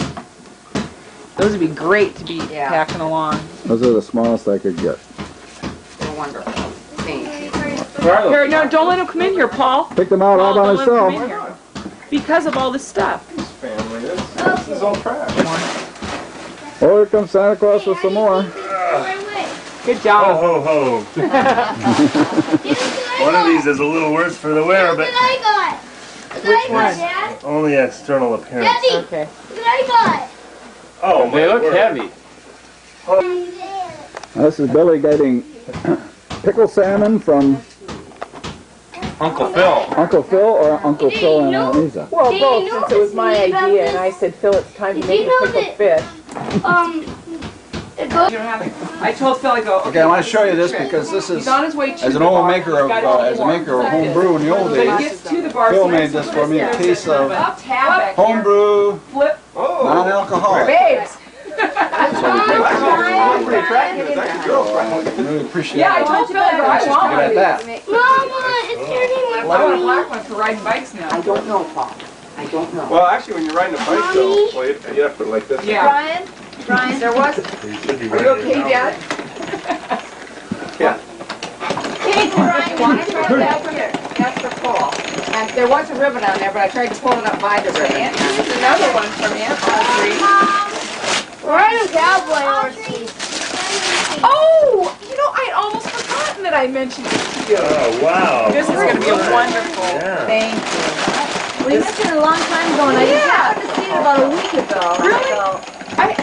those would be great to be Yeah. packing along. Those are the smallest I could get. They're wonderful. Thanks. Here, no, don't let him come in here, Paul. Pick them out all Paul, by don't let him come in myself. here. Because of all this stuff. This family, this is all trash. Oh, here comes Santa Claus with some more. Good Ho, job. ho, ho. One of these is a little worse for the wearer, Look but what I got. Look what I got, one? Dad. only external appearance. Daddy, Okay. look what I got. Oh, They my look word. heavy. This is Billy getting pickle salmon from Uncle Phil. Uncle Phil or Uncle Phil and Aunt Liza. Well, Did both, you know since it was this my movie about idea, this? and I said, Phil, it's time to Did make you a know pickled that- fish. It goes. You don't have it. I told Phil, I go, Okay, I want to show you this trick. because this is, He's on his way to as an the old bar. maker He's of, got it as a warm. maker of Like this. home brew in the old But he days, gets to the bar. Phil so made this for me, a there's piece a of tab back here. home brew, Flip. Oh, non-alcoholic. Babes. pretty attractive. It's actually girlfriend. I really appreciate Yeah, I it. told Phil, I go, I Just want to get one at of that. these. Mama, it's turning my I want a tummy. black one for riding bikes now. I don't know, Paul. I don't know. Well, actually, when you're riding a bike, though, well, you have to put it like this. Yeah. Brian, There was. You should be Are you ready okay, now. Dad? Yeah. Hey, Brian, want to try that here? That's for Paul. And there was a ribbon on there, but I tried to pull it up by the ribbon. Here's another one from Aunt Audrey. We're on a cowboy horse. Oh, you know, I'd almost forgotten that I mentioned it to you. Oh, wow. This is going to be a Alright. wonderful. Yeah. Thank you. well, you mentioned it a long time ago, and I just happened to see it about a week ago. Really? So, And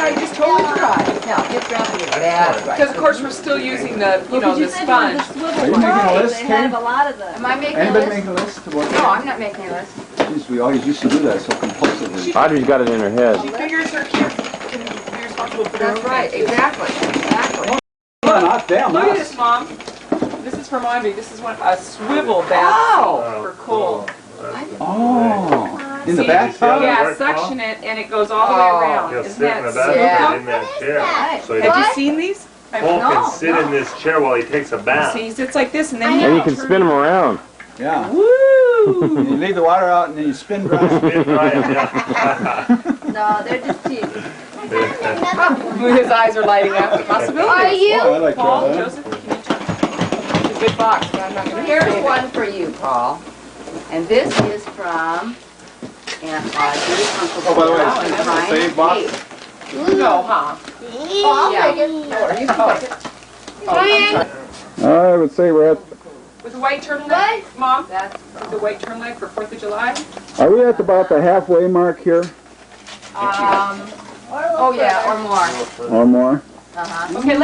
I just totally forgot. No, get around here. That's right. Because of course we're still using the, you know, because you the said one sponge. of the swivel Are you ones. making a Right, list, they have Kate? a lot of them. Am I making a Anybody list? make a list of what? No, I'm not making a list. Jeez, we always used to do that so compulsively. Audrey's got it in her head. She figures her kids can be responsible for their own That's right, things. exactly, exactly. No, not them, Look at us. this, Mom. This is from Audrey. This is a swivel bath Oh! for cold. Oh, in the See, bathtub? Yeah, Right, suction it and it goes all the way Oh. around. He'll Isn't sit in the that bathroom Yeah. in that chair. So he Have you seen these? Paul No, can sit in this chair while he takes a bath. See, he sits like this and then And you can spin them around. Yeah. Woo! You leave the water out and then you spin dry. Spin dry him, yeah. No, they're just cheap. His eyes are lighting up. Are Possibilities. you? Oh, I like Paul, that. Joseph, can you check? It's a good box, but I'm not going to Here's one for you, Paul. And this is from And here's Uncle Oh, by the way, Bill is and this a Bryan save and box? Kate. No, huh? Oh, I'll Yeah. take it. I would say we're at. With the white turtleneck, Mom? With the white turtleneck for 4th of July? Are we at about the halfway mark here, Oh, yeah, or more. or more? Uh-huh. Okay,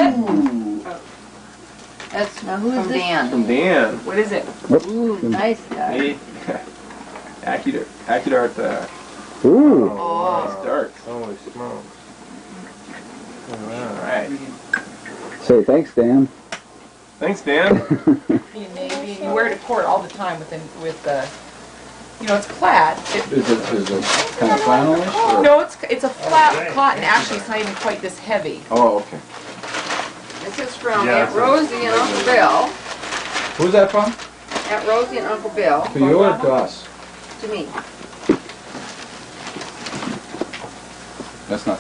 That's now who's From this? Dan. From Dan. what is it? Ooh, nice guy. Hey. AccuDart, Ooh. nice darts. Holy smokes. Alright. Say thanks, Dan. Thanks, Dan. You wear it to court all the time with you know, it's plaid. Is it kind of flannelish? or- No, it's a flat cotton. Actually, it's not even quite this heavy. Oh, okay. This is from Yeah, Aunt Rosie and Uncle Bill. Who's that from? Aunt Rosie and Uncle Bill. To you or to us? To me. That's not.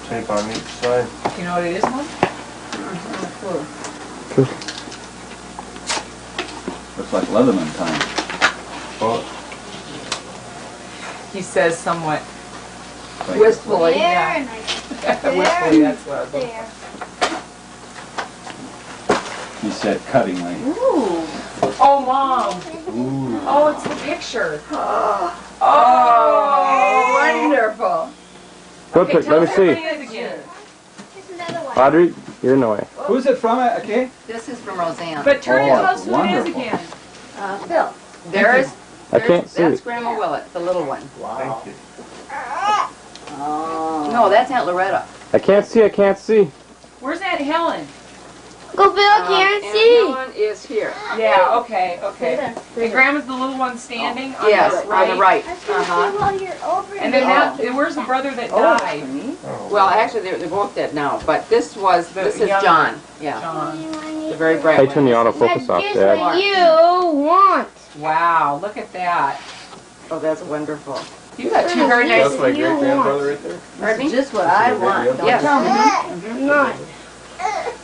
Tape on each side. You know what it is, Mom? Looks like Leatherman time. Oh, He says somewhat Wistfully. yeah. Wistfully, that's what I was looking There. He said cuttingly. Ooh. Oh, Mom. Ooh. Oh, it's the picture. Oh, Oh, wonderful. Okay, tell Let me us see. what it is again. Here's another one. Audrey, you're in the way. Who's it from, okay? This is from Roseanne. But turn it Oh, close to what it is wonderful. again. Phil. There's, I can't see that's it. Grandma Willett, the little one. thank you. Oh. No, that's Aunt Loretta. I can't see. Where's Aunt Helen? Go, Bill, can't And see. Helen is here. Yeah, okay. And Grandma's the little one standing on Yes, the on right. the right. I was gonna Uh-huh. see while you're over And then there. where's the brother that Oh, died? for me? Well, actually, they're both dead now, but this is young- John. Yeah, John. the very bright I one. turn the autofocus That's off, just Dad. what you want. Wow, look at that. Oh, that's wonderful. You got two very nice. That's my great grandfather right there. Pardon me? Just what I want. Don't Yes. tell me. Not.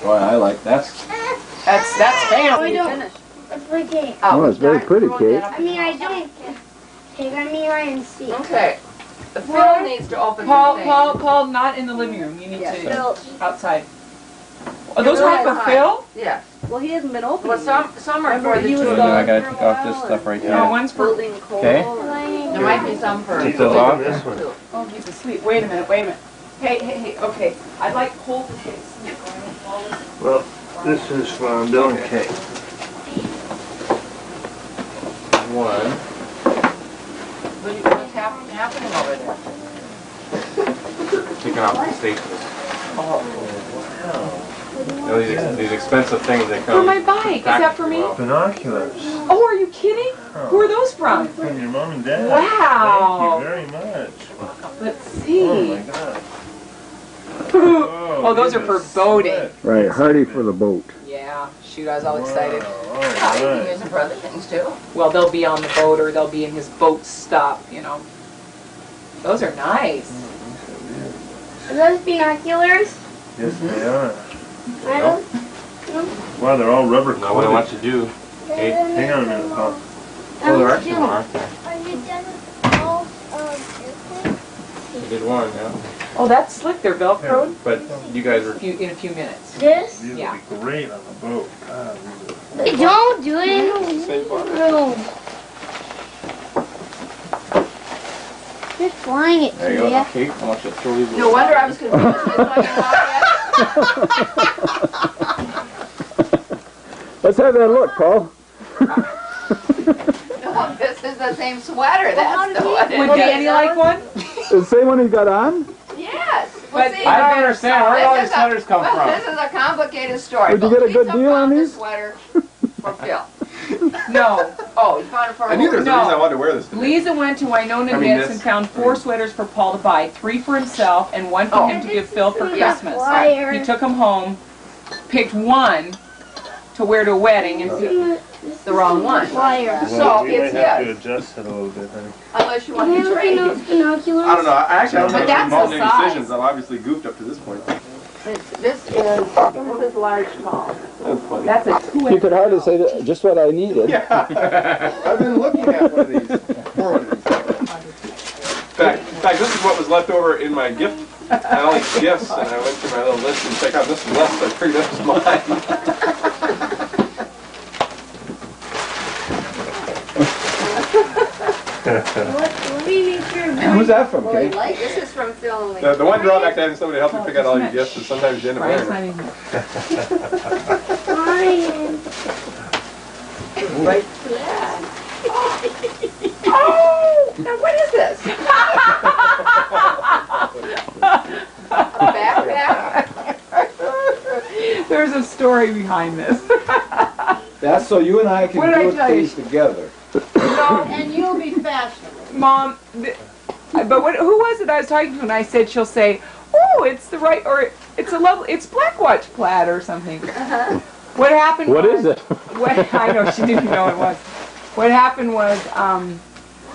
Boy, I like that's. That's family. Finished. It's like it. Oh, it's very pretty, Kate. I mean, I don't. Okay, I mean, I can see. Okay. Phil needs to open Paul, the thing. Paul, not in the living room. You need Yes. to Phil. outside. Are those Phil are for is Phil? Yes. Well, he hasn't been open. Well, some are for the he was two. gone I gotta for a take off this while stuff right No, here. one's for. Building coal. Okay. There might be some for. Take those off. This one. Oh, he's asleep. Wait a minute. Hey, okay. I'd like Cole to stay asleep. Well, this is from Bill and Kate. One. What's happening over there? Taking off the staples. You know, these expensive things that come. For my bike. Is that for me? Well, Binoculars. Oh, are you kidding? Who are those from? From your mom and dad. Wow. Thank you very much. Let's Oh see. my God. Oh, those are for boating. Right, hardy for the boat. Yeah. Shoot, I was all excited. You Oh, can use them for other things too. Well, they'll be on the boat or they'll be in his boat stop, you know. Those are nice. Are those binoculars? yes, they are. I don't. Wow, they're all rubber now what I want coated. you to do, Hang on a minute, Paul. oh, there are two more, aren't there? Are you done with all airplanes? I did one, yeah. Oh, that's slick. They're Velcroed. But you guys were, In a few minutes. This? These Yeah. would be great on the boat. God, these are- Hey, don't do it in the room. You're flying it, There you go. Julia. Okay, I want you to throw these. No wonder I was confused. It's like a Let's have that look, Paul. No, this is the same sweater. That's the one. Would Danny like one? The same one he's got on? Yes. But See, I don't understand, where do all this these is a- sweaters come well, from? This is a complicated story. Did you get a But good Lisa deal on found these? this sweater for Phil. No. Oh, you found it for I knew there was a No. reason I wanted to wear this today. Lisa went to Winona I mean, Knits this- and found 4 sweaters for Paul to buy, 3 for himself and 1 for Oh. him to give Phil for Yeah. Christmas. Wire. He took them home, picked one to wear to a wedding, and The wrong one. Wire. So Well, we it's might have to his. adjust it a little bit, honey. Unless you want Can to you look trade. at those binoculars? I don't know. I actually haven't But made that's involved the any size. decisions. I'm obviously goofed up to this point. This is large small. That's funny. That's a 2X. You could hardly say just what I needed. Yeah. I've been looking at one of these. Four of these. In fact, this is what was left over in my gift. I had all these gifts, and I went through my little list and checked out this was left, so I figured this was mine. Let me make sure. Who's that from, Kate? This is from Phil and The one drawback to having somebody help you pick out all your gifts is sometimes you end up Brian's wearing not them. even Brian. right there. Oh! Now what is this? Backpack? There's a story behind this. That's so you and I can What did I do tell you? things together. No, And you'll be fashionable. Mom, but who was it I was talking to? And I said she'll say, "Oh, it's the right," or it's Black Watch plaid or something. What happened? What was, is it? I know she didn't know it was. What happened was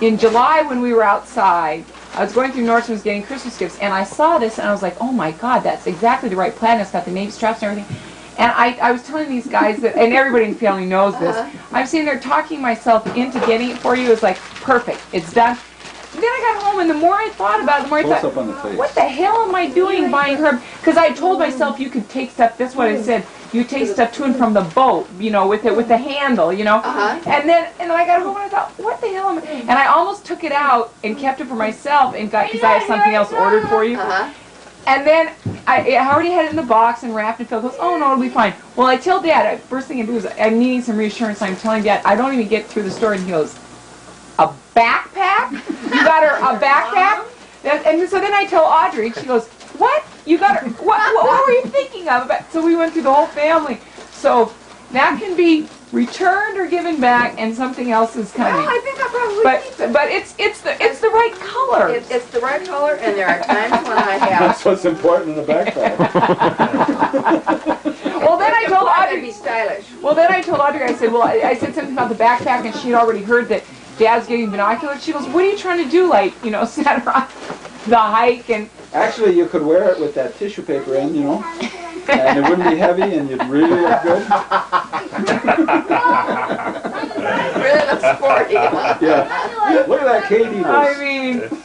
in July when we were outside, I was going through Nordstrom's getting Christmas gifts, and I saw this, and I was like, "Oh my God, that's exactly the right plaid. And it's got the navy straps and everything." And I was telling these guys that, and everybody in the family knows this, I'm sitting there talking myself into getting it for you. It's like, perfect, it's done. And then I got home, and the more I thought about it, the more I Close thought, up on the face. what the hell am I doing buying her? Because I told myself you could take stuff, that's what I said, you take stuff to and from the boat, you know, with the handle, you know. And then I got home, and I thought, what the hell am I? And I almost took it out and kept it for myself, and because I have something else ordered for you. And then I already had it in the box and wrapped and Phil goes, "Oh no, it'll be fine." Well, I tell Dad, first thing I do is I'm needing some reassurance. I'm telling Dad, I don't even get through the store, and he goes, "A backpack? You got her a backpack?" And so then I tell Audrey, and she goes, "What? You got her? What were you thinking of?" So we went through the whole family. So that can be returned or given back, and something else is coming. Well, I think I'll probably keep it. But it's the right color. It's the right color, and there are times when I have. That's what's important in a backpack. Well, then I told to Audrey. be stylish. Well, then I told Audrey, I said, well, I said something about the backpack, and she had already heard that Dad's getting binoculars. She goes, "What are you trying to do, like, you know, set her on the hike?" And Actually, you could wear it with that tissue paper in, you know, and it wouldn't be heavy, and you'd really look good. Really looks sporty. Yeah. Look at that Katie. I mean, 60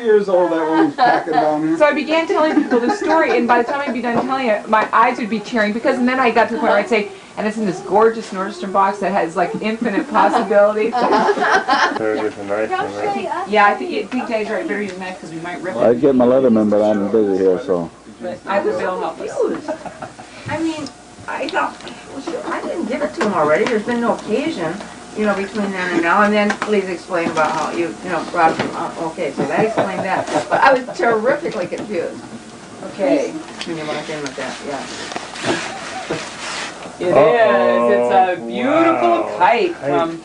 years old, that woman's packing down here. so I began telling people the story, and by the time I'd be done telling it, my eyes would be tearing, because, and then I got to the point where I'd say, and it's in this gorgeous Nordstrom box that has, like, infinite possibilities. There is a nice one, right? Yeah, I think Dad's right, better use a knife, because we might rip it. I'd get my Letterman, but I'm busy here, so. But I would they'll help us. I mean, I thought, well, sure, I didn't give it to him already. There's been no occasion, you know, between then and now. And then Liza explained about how you know, brought him up. Okay, so that explained that. But I was terrifically confused. Okay. When you walked in with that, yeah. It is. It's a beautiful kite from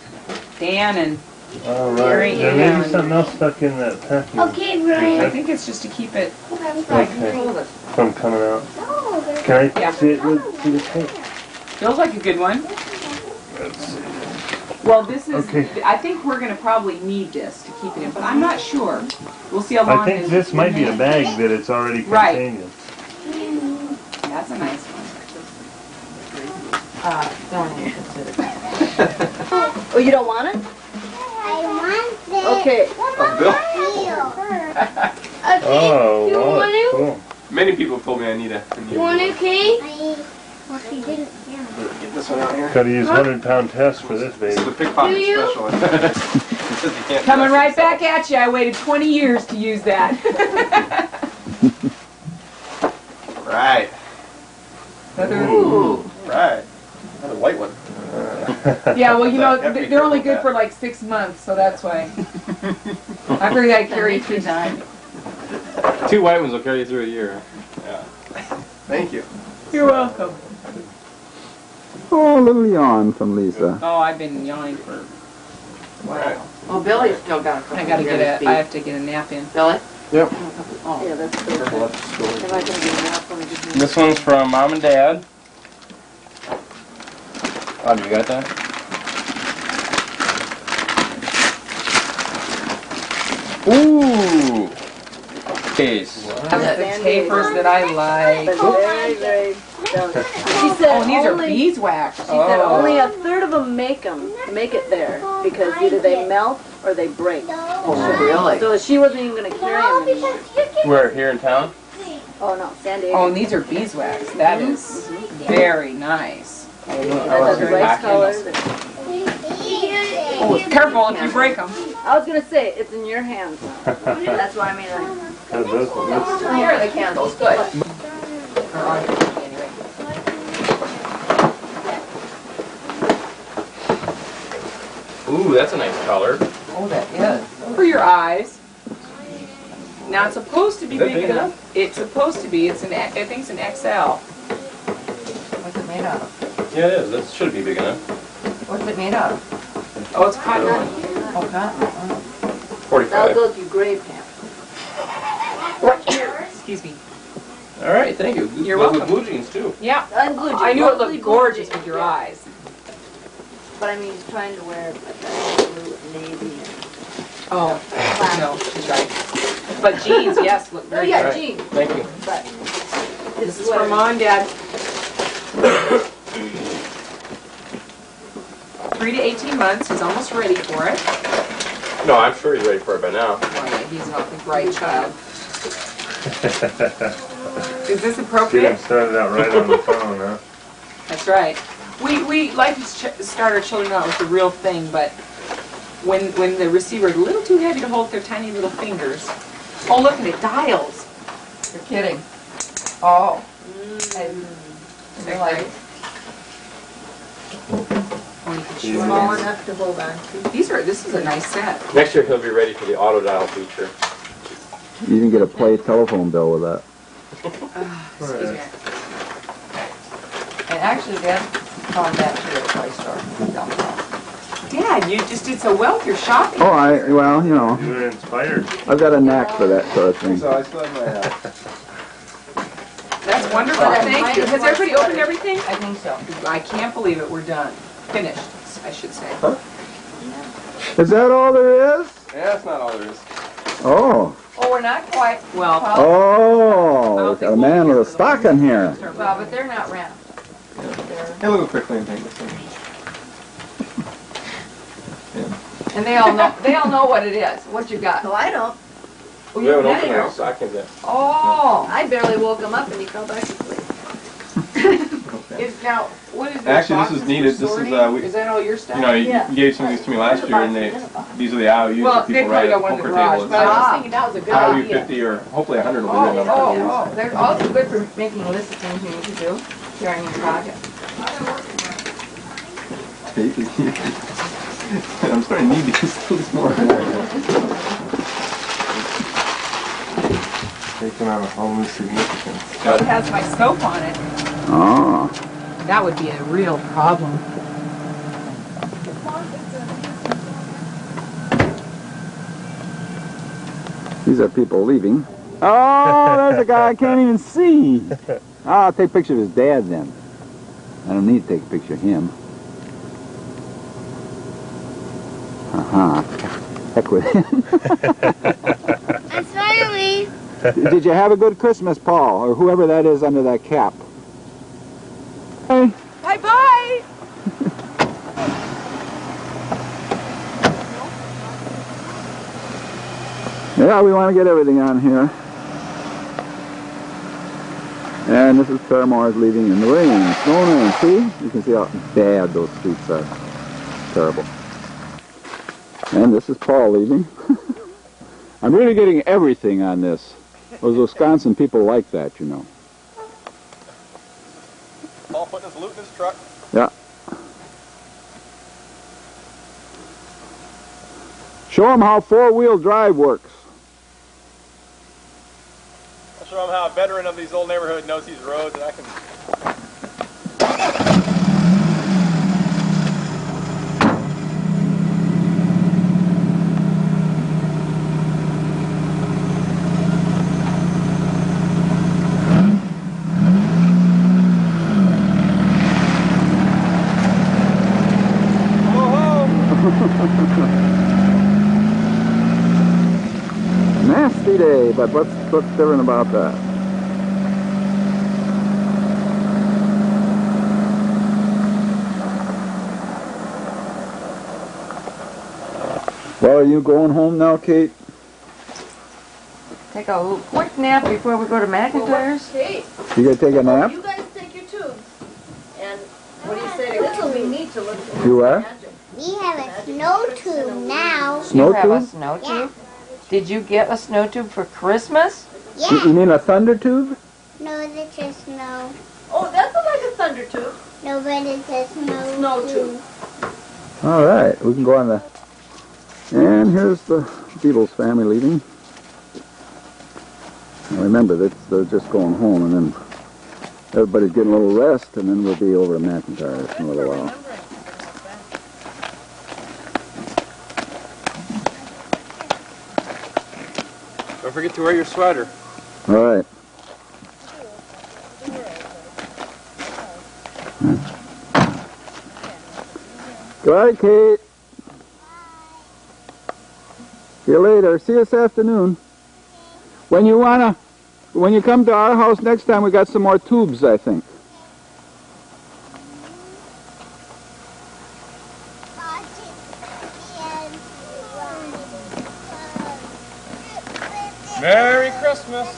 Dan and All Gary right. There may and- be something else stuck in that package. Okay, Brian. I think it's just to keep it. Okay. From coming out. No, there's Can I Yeah. see it with see the tape? Feels like a good one. Let's see. Well, this is. Okay. I think we're going to probably need this to keep it in, but I'm not sure. We'll see how long. I think this might be a bag that it's already Right. contained in. That's a nice one. Don't even consider that. Oh, you don't want it? I want this. Okay. Okay, Oh, you wow, want it? cool. Many people told me I need a. You want it, Kate? Well, she didn't. Yeah. Get this one out here. Gotta use 100-pound test for this This is baby. the pickpocket Do you? special. It says you can't Coming touch right it. back at you. I waited 20 years to use that. Right. Ooh. Right. Not a white one. Yeah, well, you know, Have to be they're only careful good for like 6 months, so that's why. I figured I'd carry 3 times. 2 white ones will carry you through a year. Yeah. Thank you. You're welcome. Oh, a little yawn from Lisa. Oh, I've been yawning for a Right. while. Well, Billy's still got a couple I gotta of get years I have to get a nap in. Billy? Yep. Oh, yeah, that's good. Careful, that's the story. Am I gonna get it up when I get in? This one's from Mom and Dad. Audrey, you got that? Ooh! Case. That's the tapers that I like. But very, very delicate. She said Oh, and these are only, beeswax. she said only a third of them make it there because either they melt or they break. Oh, really? So she wasn't even going to carry them anymore. Where, here in town? Oh no, San Diego. Oh, and these are beeswax. That is very nice. That's a rice color. Oh, careful if you break them. I was going to say, it's in your hands. That's why I mean, Here are the candles. Good. Ooh, that's a nice color. Oh, that is. For your eyes. Now it's supposed to be big enough. It's supposed to be. It's an. I think it's an XL. What's it made out of? Yeah, it is. That should be big enough. What's it made out of? Oh, it's cotton. Oh, cotton. 45. that'll go with your gray pants. Excuse me. All right, thank you. You're Goes welcome. with blue jeans too. Yeah. And blue jeans. I knew it Mostly looked blue gorgeous jeans, with your yeah. eyes. But I mean, he's trying to wear like that blue and navy. And Oh, no, she's right. But jeans, yes, look oh very yeah, Right. jeans. Thank you. But This is for Mom and Dad. 3 to 18 months. He's almost ready for it. No, I'm sure he's ready for it by now. Well, yeah, he's not the right child. Is this Get him appropriate? started out right on the phone, huh? That's right. We like to start our children out with the real thing, but when the receiver is a little too heavy to hold with their tiny little fingers. Oh, look at it, dials. You're kidding. Oh. They're like. Oh, you can shoot small them. enough to hold on to. This is a nice set. Next year he'll be ready for the auto dial feature. You can get a play telephone bill with that. Excuse me. And actually, Dad found that too at the toy store. Dad, you just did so well with your shopping. Oh, well, you know, You were inspired. I've got a knack for that sort of thing. So I still have my That's wonderful. Thank you. Has everybody opened everything? I think so. I can't believe it. We're done. Finished, I should say. Is that all there is? Yeah, that's not all there is. Oh. Oh, we're not quite. Well, Oh, got a man with a stocking here. Well, but they're not wrapped. Hey, look quickly and take this thing. And they all know what it is. What you got? No, I don't. Oh, We haven't got opened yours. our stockings yet. Oh. I barely woke him up and he fell back asleep. is now what is this? Actually, this is boxes needed. for This is sorting? is that all your stuff? you know, you Yeah. gave some of these to me last year, and these are the IOUs Well, that they people probably write at got one in the poker garage, tables. but I was thinking that was a good IOU idea. 50 or hopefully 100 will be written on Oh, they're also good for making a list of things you need to do during your project. I'm starting to need these things more. They can have a whole new significance. It has my soap on it. Oh. That would be a real problem. These are people leaving. Oh, there's a guy I can't even see. I'll take a picture of his dad then. I don't need to take a picture of him. Heck with him. I'm sorry. Did you have a good Christmas, Paul, or whoever that is under that cap? Hey. Bye-bye. Yeah, we want to get everything on here. And this is Paramore's leaving in the rain. Snow and rain. See? You can see how bad those streets are. Terrible. And this is Paul leaving. I'm really getting everything on this. Those Wisconsin people like that, you know. Paul putting his loot in his truck. Yeah. Show them how four-wheel drive works. I'll show him how a veteran of these old neighborhoods knows these roads, and I can. Nasty. dusty day, but what's different about that? Well, are you going home now, Kate? Take a little quick nap before we go to McIntires. Kate, You gonna take a nap? you guys take your tubes. And what do you say? This will be neat to look at. You what? We have a snow tube now. Snow You have a tube? snow Yeah. tube? Did you get a snow tube for Christmas? You Yeah. mean a thunder tube? No, that's just snow. Oh, that's like a thunder tube. No, but it's a snow, Snow tube. tube. All right, we can go on the... And here's the Diebels family leaving. Now remember, they're just going home, and then everybody's getting a little rest, and then we'll be over to McIntires in a little while. Don't forget to wear your sweater. All right. Goodbye, Kate. See you later. See you this afternoon. When you come to our house next time, we got some more tubes, I think. Merry Christmas.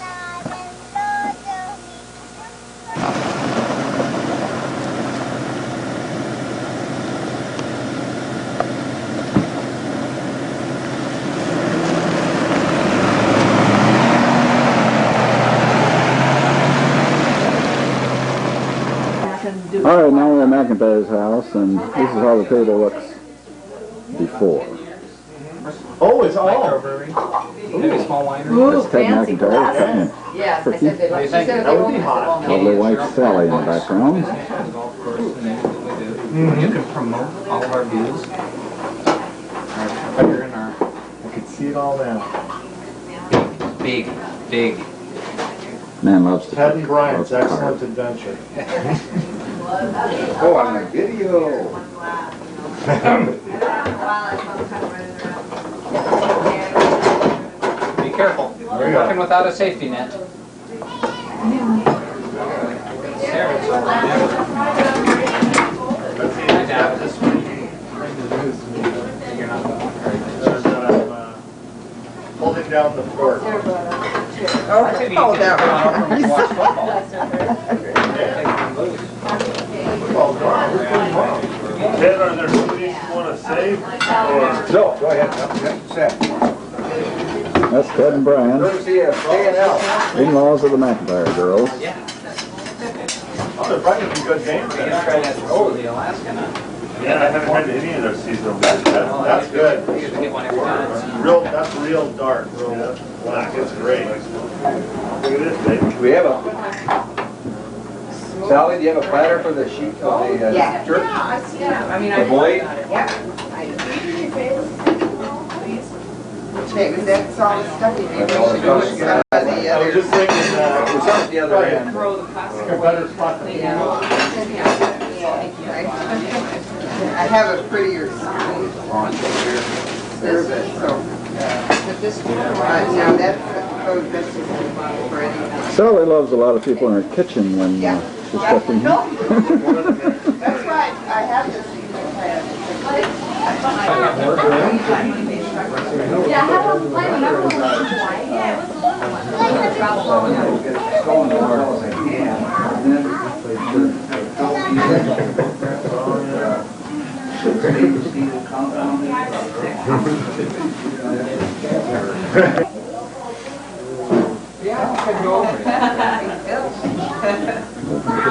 All right, now we're at McIntyre's house, and this is how the table looks before. Oh, it's all. Maybe a small winery. Ooh, That's Ted fancy McIntyre glasses. cutting Yes, I cookie. said they she said That would be hot. Lovely white Sally in the background. You can promote all of our views. Our in our, I could see it all now. Big. Man loves to Ted and cook. Bryan's Loves to excellent carve. adventure. Oh, on the video. Be careful. We're working without a safety net. Holding down the fort. Oh, that Watch football. Ted, are there somebody you want to save? Or? No, go ahead. That's Ted and Bryan, Courtesy of A&L. in-laws of the McIntyre girls. Oh, they're probably some good games. Oh, the Alaska nut. Yeah, I haven't had any of their seasonal games. That's good. We usually get one every time. That's real dark, real black. It's great. Look at this, baby. We have a... Sally, do you have a platter for the sheep, of the Yeah. jerk? I mean, The blade? Maybe that's all the stuff you need. That's all the stuff you got. The I was other. just thinking, It's up at the other end. Throw the plastic a better spot than I have a prettier service, so. But this one, now that's just ready. Sally loves a lot of people in her kitchen when she's cooking. That's right, I have this. Yeah, how about the plan? Remember when it was white? Yeah, it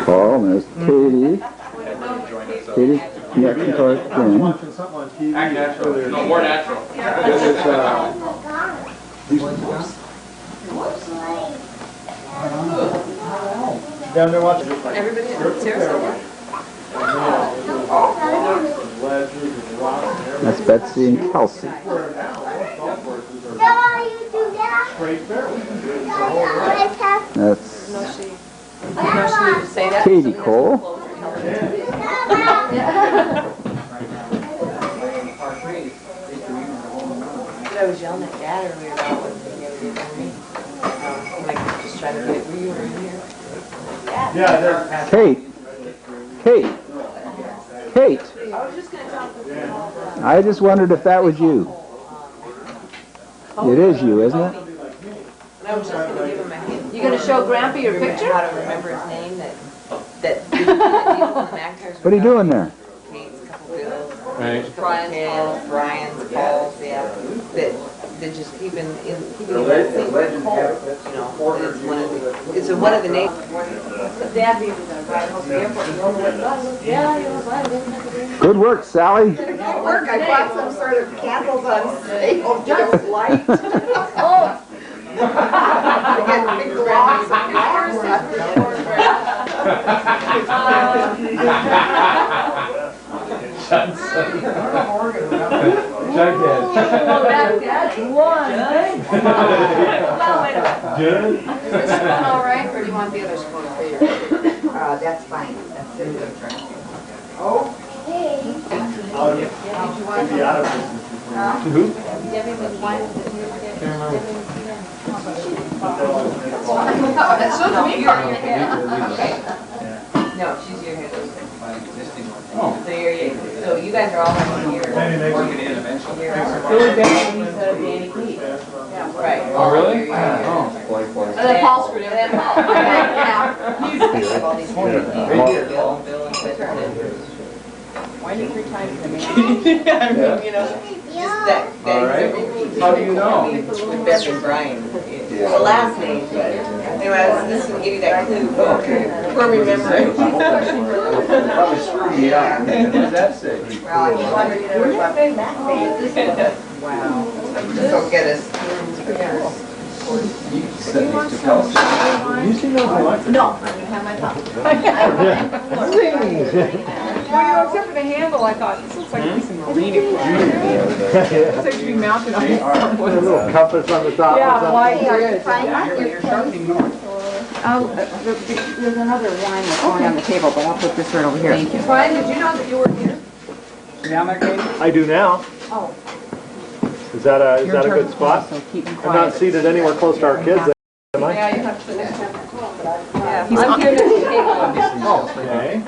Paul, and there's Katie. Katie, McIntyre again. watching something on TV. Act natural. No, more natural. Down there watching. Everybody seriously? That's Betsy and Kelsey. That's Katie Cole. I was yelling at Dad earlier about what Like, just try to get it. Were you over here? Yeah, Kate. I just wondered if that was you. It is you, isn't it? I was just going to give him a hint. You gonna show Grandpa your picture? How to remember his name? That McIntires. What are you doing there? Kate's couple bills. Right. Brian's calls, yeah. That just keeping in that thing cold. You know, it's one of the names. Dad needed to ride home from the airport. You know what it was? Yeah, it was fine. Good work, Sally. Good work. I bought some sort of candles on sale. Just light. Oh. I get big blocks of flowers. Jughead. That's one. Good. Is this one all right, or do you want the other spoon? That's fine. That's it. Okay. Be out of business. Who? That's so sweet. No, she's your head. Oh. So so you guys are all right here. Working in eventually. Billy Beck, Lisa, Danny Keith. Yeah, right. Oh, really? Here. Oh, likewise. And then Paul screwed everything. He's all these Bill, and Clifford. Why do you 3 times the name? I mean, you know, just that. All right. How do you know? Beth and Bryan. The last name, but anyway, this will give you that clue for remembering. Probably screwed me up. What does that say? Well, I wondered, you know, wow. Just don't get us. You sent these to Kelsey. You see those electric? No, I didn't have my phone. Well, you know, except for the handle, I thought, this looks like a piece of marine equipment. It's like to be mounted on A little compass on the top. Yeah, why Here, here? find You're sharpening north. There's another wine that's going on the table, but I'll put this right over here. Thank you. Brian, did you know that you were here? I do now. Oh. Is that a good spot? So keep them I'm quiet. not seated anywhere close to our kids, am I? Yeah, you have to sit next to him. Yeah, I'm here next to Okay.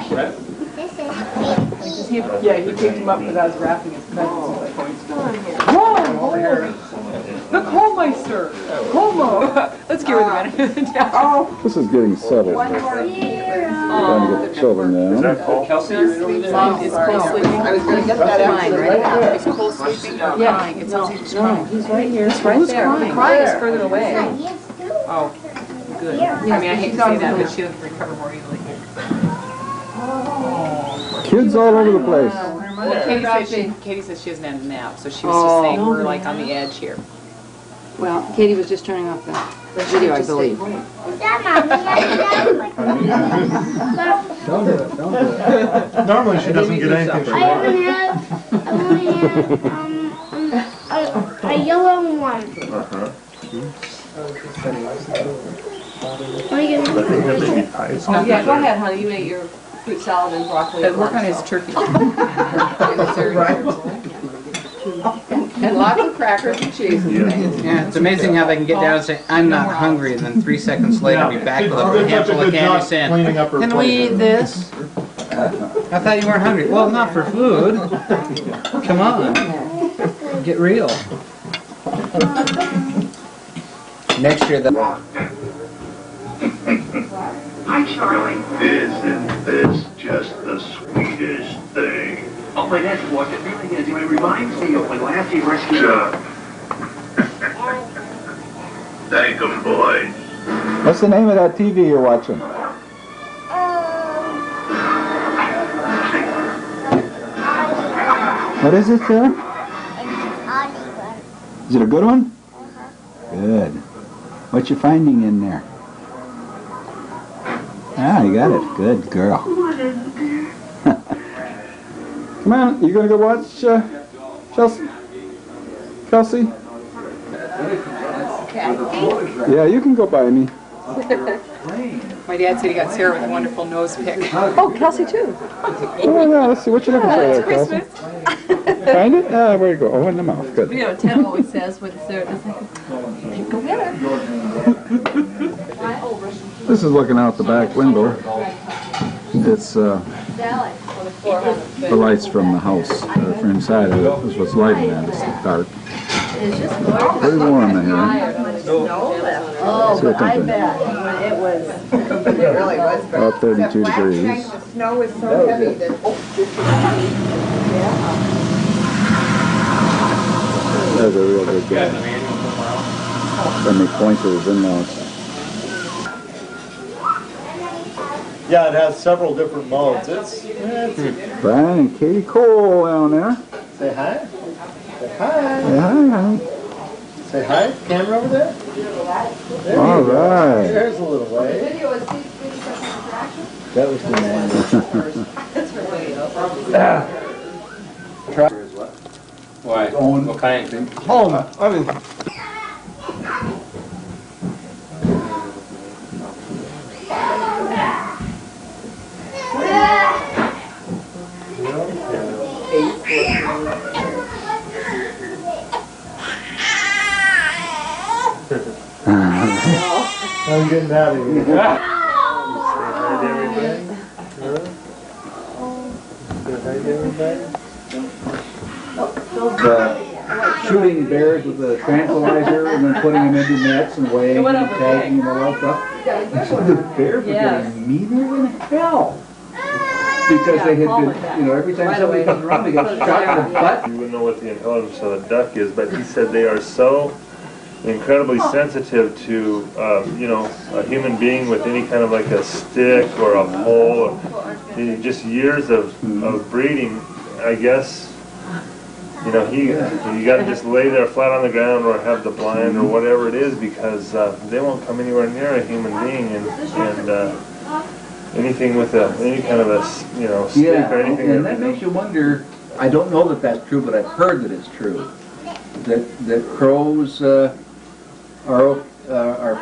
Yeah, he picked him up because I was wrapping his presents. Whoa! The Kohlmeister! Como! Let's get rid of it. This is getting settled. Trying to get the children Is down. that Kelsey? Mom, is Cole sleeping? I was going to get that out. Right Is Cole sleeping? Yeah. Crying. It sounds like he's No, crying. he's right here. He's right there. Crying? Crying is further away. Yes, too. Oh, good. I mean, I hate to say that, but she doesn't recover more easily. Kids all over the place. Well, Katie says she hasn't had a nap, so she was just saying we're like on the edge here. Well, Katie was just turning off the video, I believe. Is that mommy? Don't do it, don't do it. Normally she doesn't get anything she I only have a yellow one. What are you gonna do? Oh, yeah, go ahead, honey. You ate your fruit salad and broccoli. Work on his turkey. And lots of crackers and cheese and things. Yeah, it's amazing how they can get down and say, I'm not hungry, and then 3 seconds later be back with a handful of candy saying, can we eat this? I thought you weren't hungry. Well, not for food. Come on. Get real. Next year, Hi, Charlie. Isn't this just the sweetest thing? Oh, but that's what it really is. It reminds me of when last he rescued Thank 'em, boys. What's the name of that TV you're watching? What is it, sir? Is it a good one? Good. What you finding in there? Ah, you got it. Good girl. Come on, you gonna go watch Chelsea? Kelsey? Yeah, you can go by me. My dad said he got Sarah with a wonderful nose pick. Oh, Kelsey too. Oh, yeah, let's see what you're looking for there, Kelsey. Find it? Ah, where you go? Oh, in the mouth. Good. You know, Ted always says when Sarah does Go get her. This is looking out the back window. It's the lights from the house. From inside of it is what's lighting that. It's dark. Pretty warm in here. Oh, but I bet it was, it really was. About 32 degrees. The snow was so heavy that, That's a real good guy. Let me point to his in-laws. Yeah, it has several different modes. It's Bryan and Katie Cole down there. say hi. Say hi. Say hi, honey. Say hi. Camera over there. There All you go. right. There's a little way. That was the man. Why? What kind? Home. I mean, I'm getting out of here. Say hi to everybody. Say hi to everybody. Shooting bears with a tranquilizer and then putting them into nets and weighing and tagging them and all that stuff. The bears were getting meaner than hell. Because they had been, you know, every time somebody comes around, they got shot in the butt. You wouldn't know what the intelligence of a duck is, but he said they are so incredibly sensitive to, you know, a human being with any kind of like a stick or a pole. Just years of breeding, I guess. You know, you got to just lay there flat on the ground or have the blind or whatever it is, because they won't come anywhere near a human being, and anything with any kind of a, you know, stick or anything. And that makes you wonder. I don't know that that's true, but I've heard that it's true. That crows are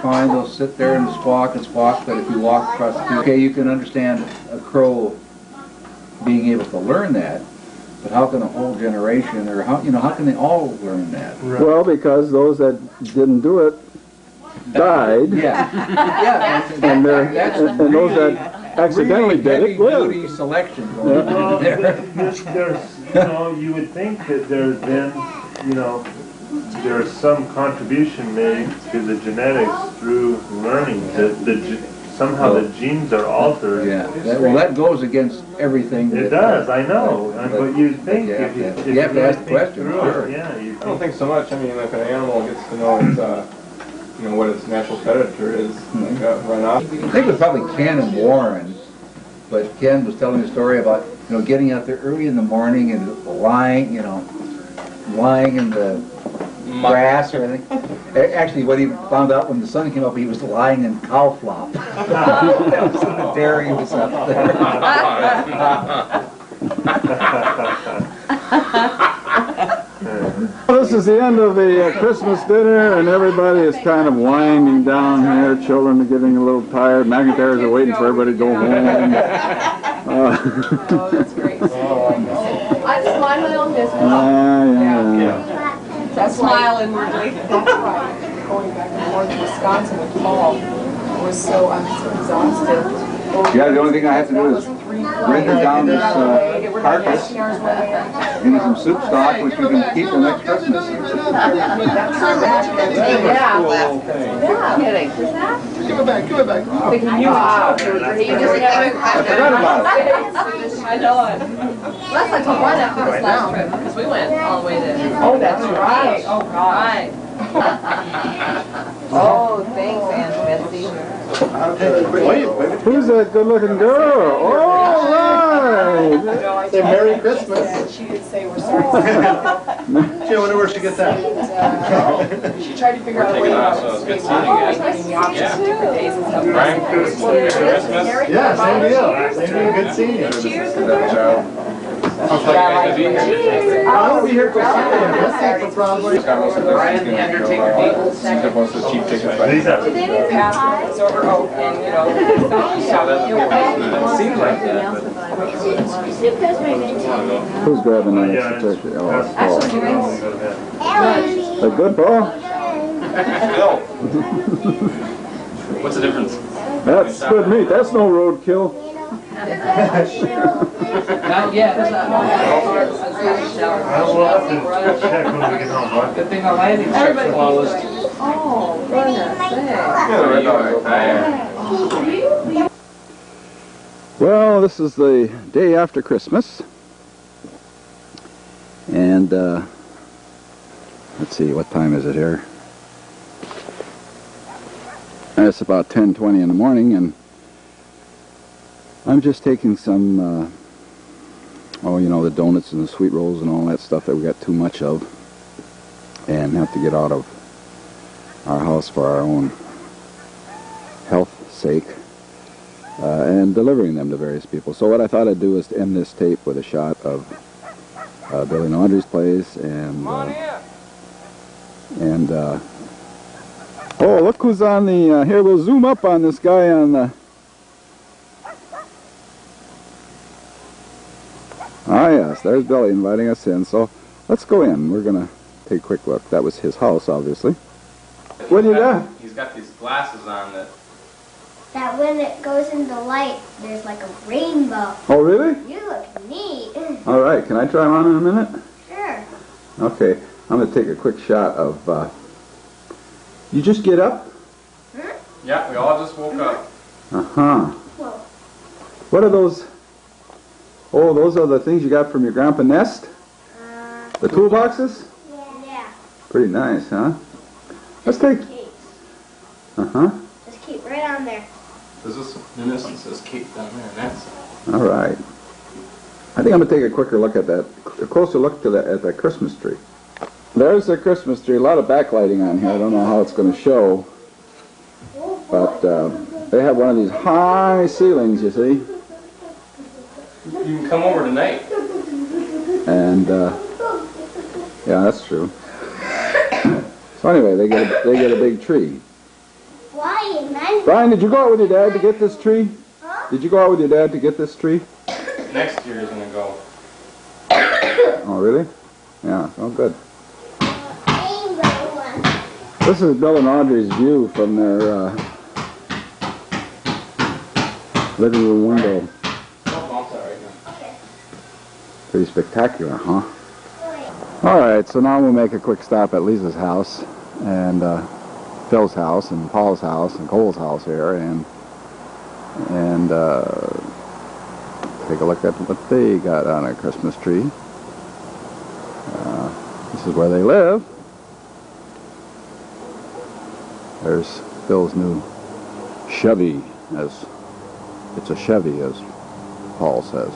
fine. They'll sit there and squawk, but if you walk across the field, okay, you can understand a crow being able to learn that. But how can a whole generation, or how can they all learn that? Right. Well, because those that didn't do it died. Yeah. And those that accidentally did it lived. Beauty selection Well, there's, you know, you would think that there's been, you know, there's some contribution made to the genetics through learning. Somehow the genes are altered. Yeah, that goes against everything. It does, I know. But you'd think if you have to ask the question. Sure. Yeah, I don't think so much. I mean, if an animal gets to know its, you know, what its natural predator is, like run off. I think it was probably Ken and Warren, but Ken was telling a story about, you know, getting out there early in the morning and lying in the grass or anything. Actually, what he found out when the sun came up, he was lying in cow flop. That was in the dairy, he was up there. This is the end of the Christmas dinner, and everybody is kind of winding down here. Children are getting a little tired. McIntires are waiting for everybody to go home. Oh, that's great. I just mind my own business. Yeah. That smile inwardly. That's right. Going back and forth to Wisconsin with Paul was so, I'm so exhausted. Yeah, the only thing I have to do is render down this carcass into some soup stock, which we can keep till next Christmas. Kidding. Give it back. Thinking you I forgot about it. I know it. Last time I took one after this last trip, because we went all the way to. Oh, that's right. Oh, God. Oh, thanks, Aunt Betsy. Who's that good-looking girl? All right. Say Merry Christmas. She did say we're sorry. Gee, I wonder where she gets that. She tried to figure out a way to good seeing you guys. the options of different days and stuff. Bryan, Merry Christmas. Yeah, same deal. Same deal. Good seeing you. Cheers. I'll tell you guys to be here. I'll be here for Sunday. That's probably. Bryan, the Undertaker, Diebels. These are most of the cheap tickets. Liza. It's over, and you know. It seems like that. Who's grabbing that extra turkey? Oh, it's Paul. A good Paul? What's the difference? That's good meat. That's no roadkill. Not yet. We'll have to check when we get home, bud. Good thing our landing strip's closed. Oh, goodness sakes. Well, this is the day after Christmas. And, let's see, what time is it here? It's about 10:20 in the morning, and I'm just taking some, you know, the donuts and the sweet rolls and all that stuff that we got too much of, and have to get out of our house for our own health's sake, and delivering them to various people. So what I thought I'd do is to end this tape with a shot of Billy and Audrey's place, and oh, look who's on the, here, we'll zoom up on this guy on the, ah yes, there's Billy inviting us in, so let's go in. We're going to take a quick look. That was his house, obviously. What do you got? He's got these glasses on that... That when it goes into light, there's like a rainbow. Oh, really? You look neat. All right, can I try them on in a minute? Sure. Okay, I'm going to take a quick shot of, you just get up? Yeah, we all just woke up. Uh-huh. What are those? Oh, those are the things you got from your grandpa Nest? The toolboxes? Yeah. Pretty nice, huh? Let's take... Uh-huh. Just keep right on there. There's this innocent says cake down there, and that's... All right. I think I'm going to take a quicker look at that, a closer look to at that Christmas tree. There's the Christmas tree. A lot of backlighting on here. I don't know how it's going to show. But they have one of these high ceilings, you see. You can come over tonight. And, yeah, that's true. So anyway, they get a big tree. Bryan, did you go out with your dad to get this tree? Huh? Did you go out with your dad to get this tree? Next year is going to go. Oh, really? Yeah, oh, good. This is Bill and Audrey's view from their living room window. Pretty spectacular, huh? Alright, so now we'll make a quick stop at Liza's house, and Phil's house, and Paul's house, and Cole's house here, and take a look at what they got on a Christmas tree. This is where they live. There's Phil's new Chevy, it's a Chevy, as Paul says.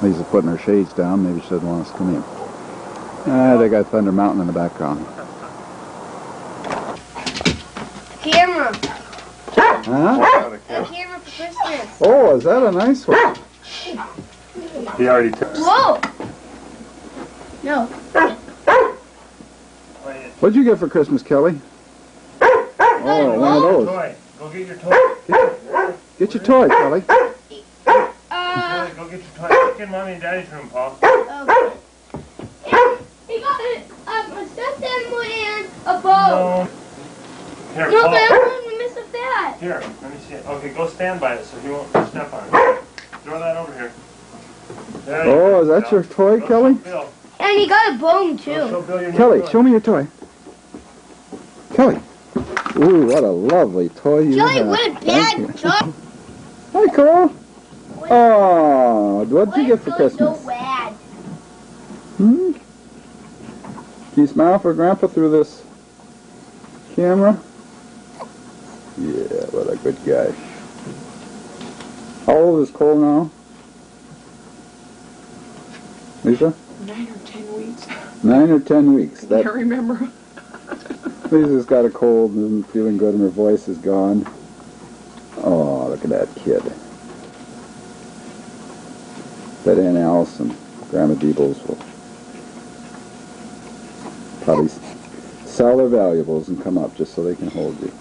Lisa's putting her shades down. Maybe she doesn't want us to come in. They got Thunder Mountain in the background. Camera. Huh? A camera for Christmas. Oh, is that a nice one? He already took. Whoa! No. What'd you get for Christmas, Kelly? Oh, one of those. Toy. Go get your toy. Get your toy, Kelly. Kelly, go get your toy. Look in Mommy and Daddy's room, Paul. Okay. He got a stuffed animal and a bow. No. Here, No, Paul. but I don't want to miss that. Here, let me see it. Okay, go stand by it so he won't step on it. Throw that over here. There you Oh, go. is that your toy, Kelly? Bill. And he got a bone too. Show Bill your new Kelly, toy. show me your toy. Kelly. Ooh, what a lovely toy you Kelly, have. what a Thank you. bad job. Hi, Cole. Oh, what'd you get for Christmas? So bad. Hmm? Can you smile for Grandpa through this camera? Yeah, what a good guy. How old is Cole now? Lisa? 9 or 10 weeks. 9 or 10 weeks. I can't remember. Lisa's got a cold and isn't feeling good and her voice is gone. Oh, look at that kid. Bet Aunt Alice and Grandma Diebels will probably sell their valuables and come up just so they can hold you.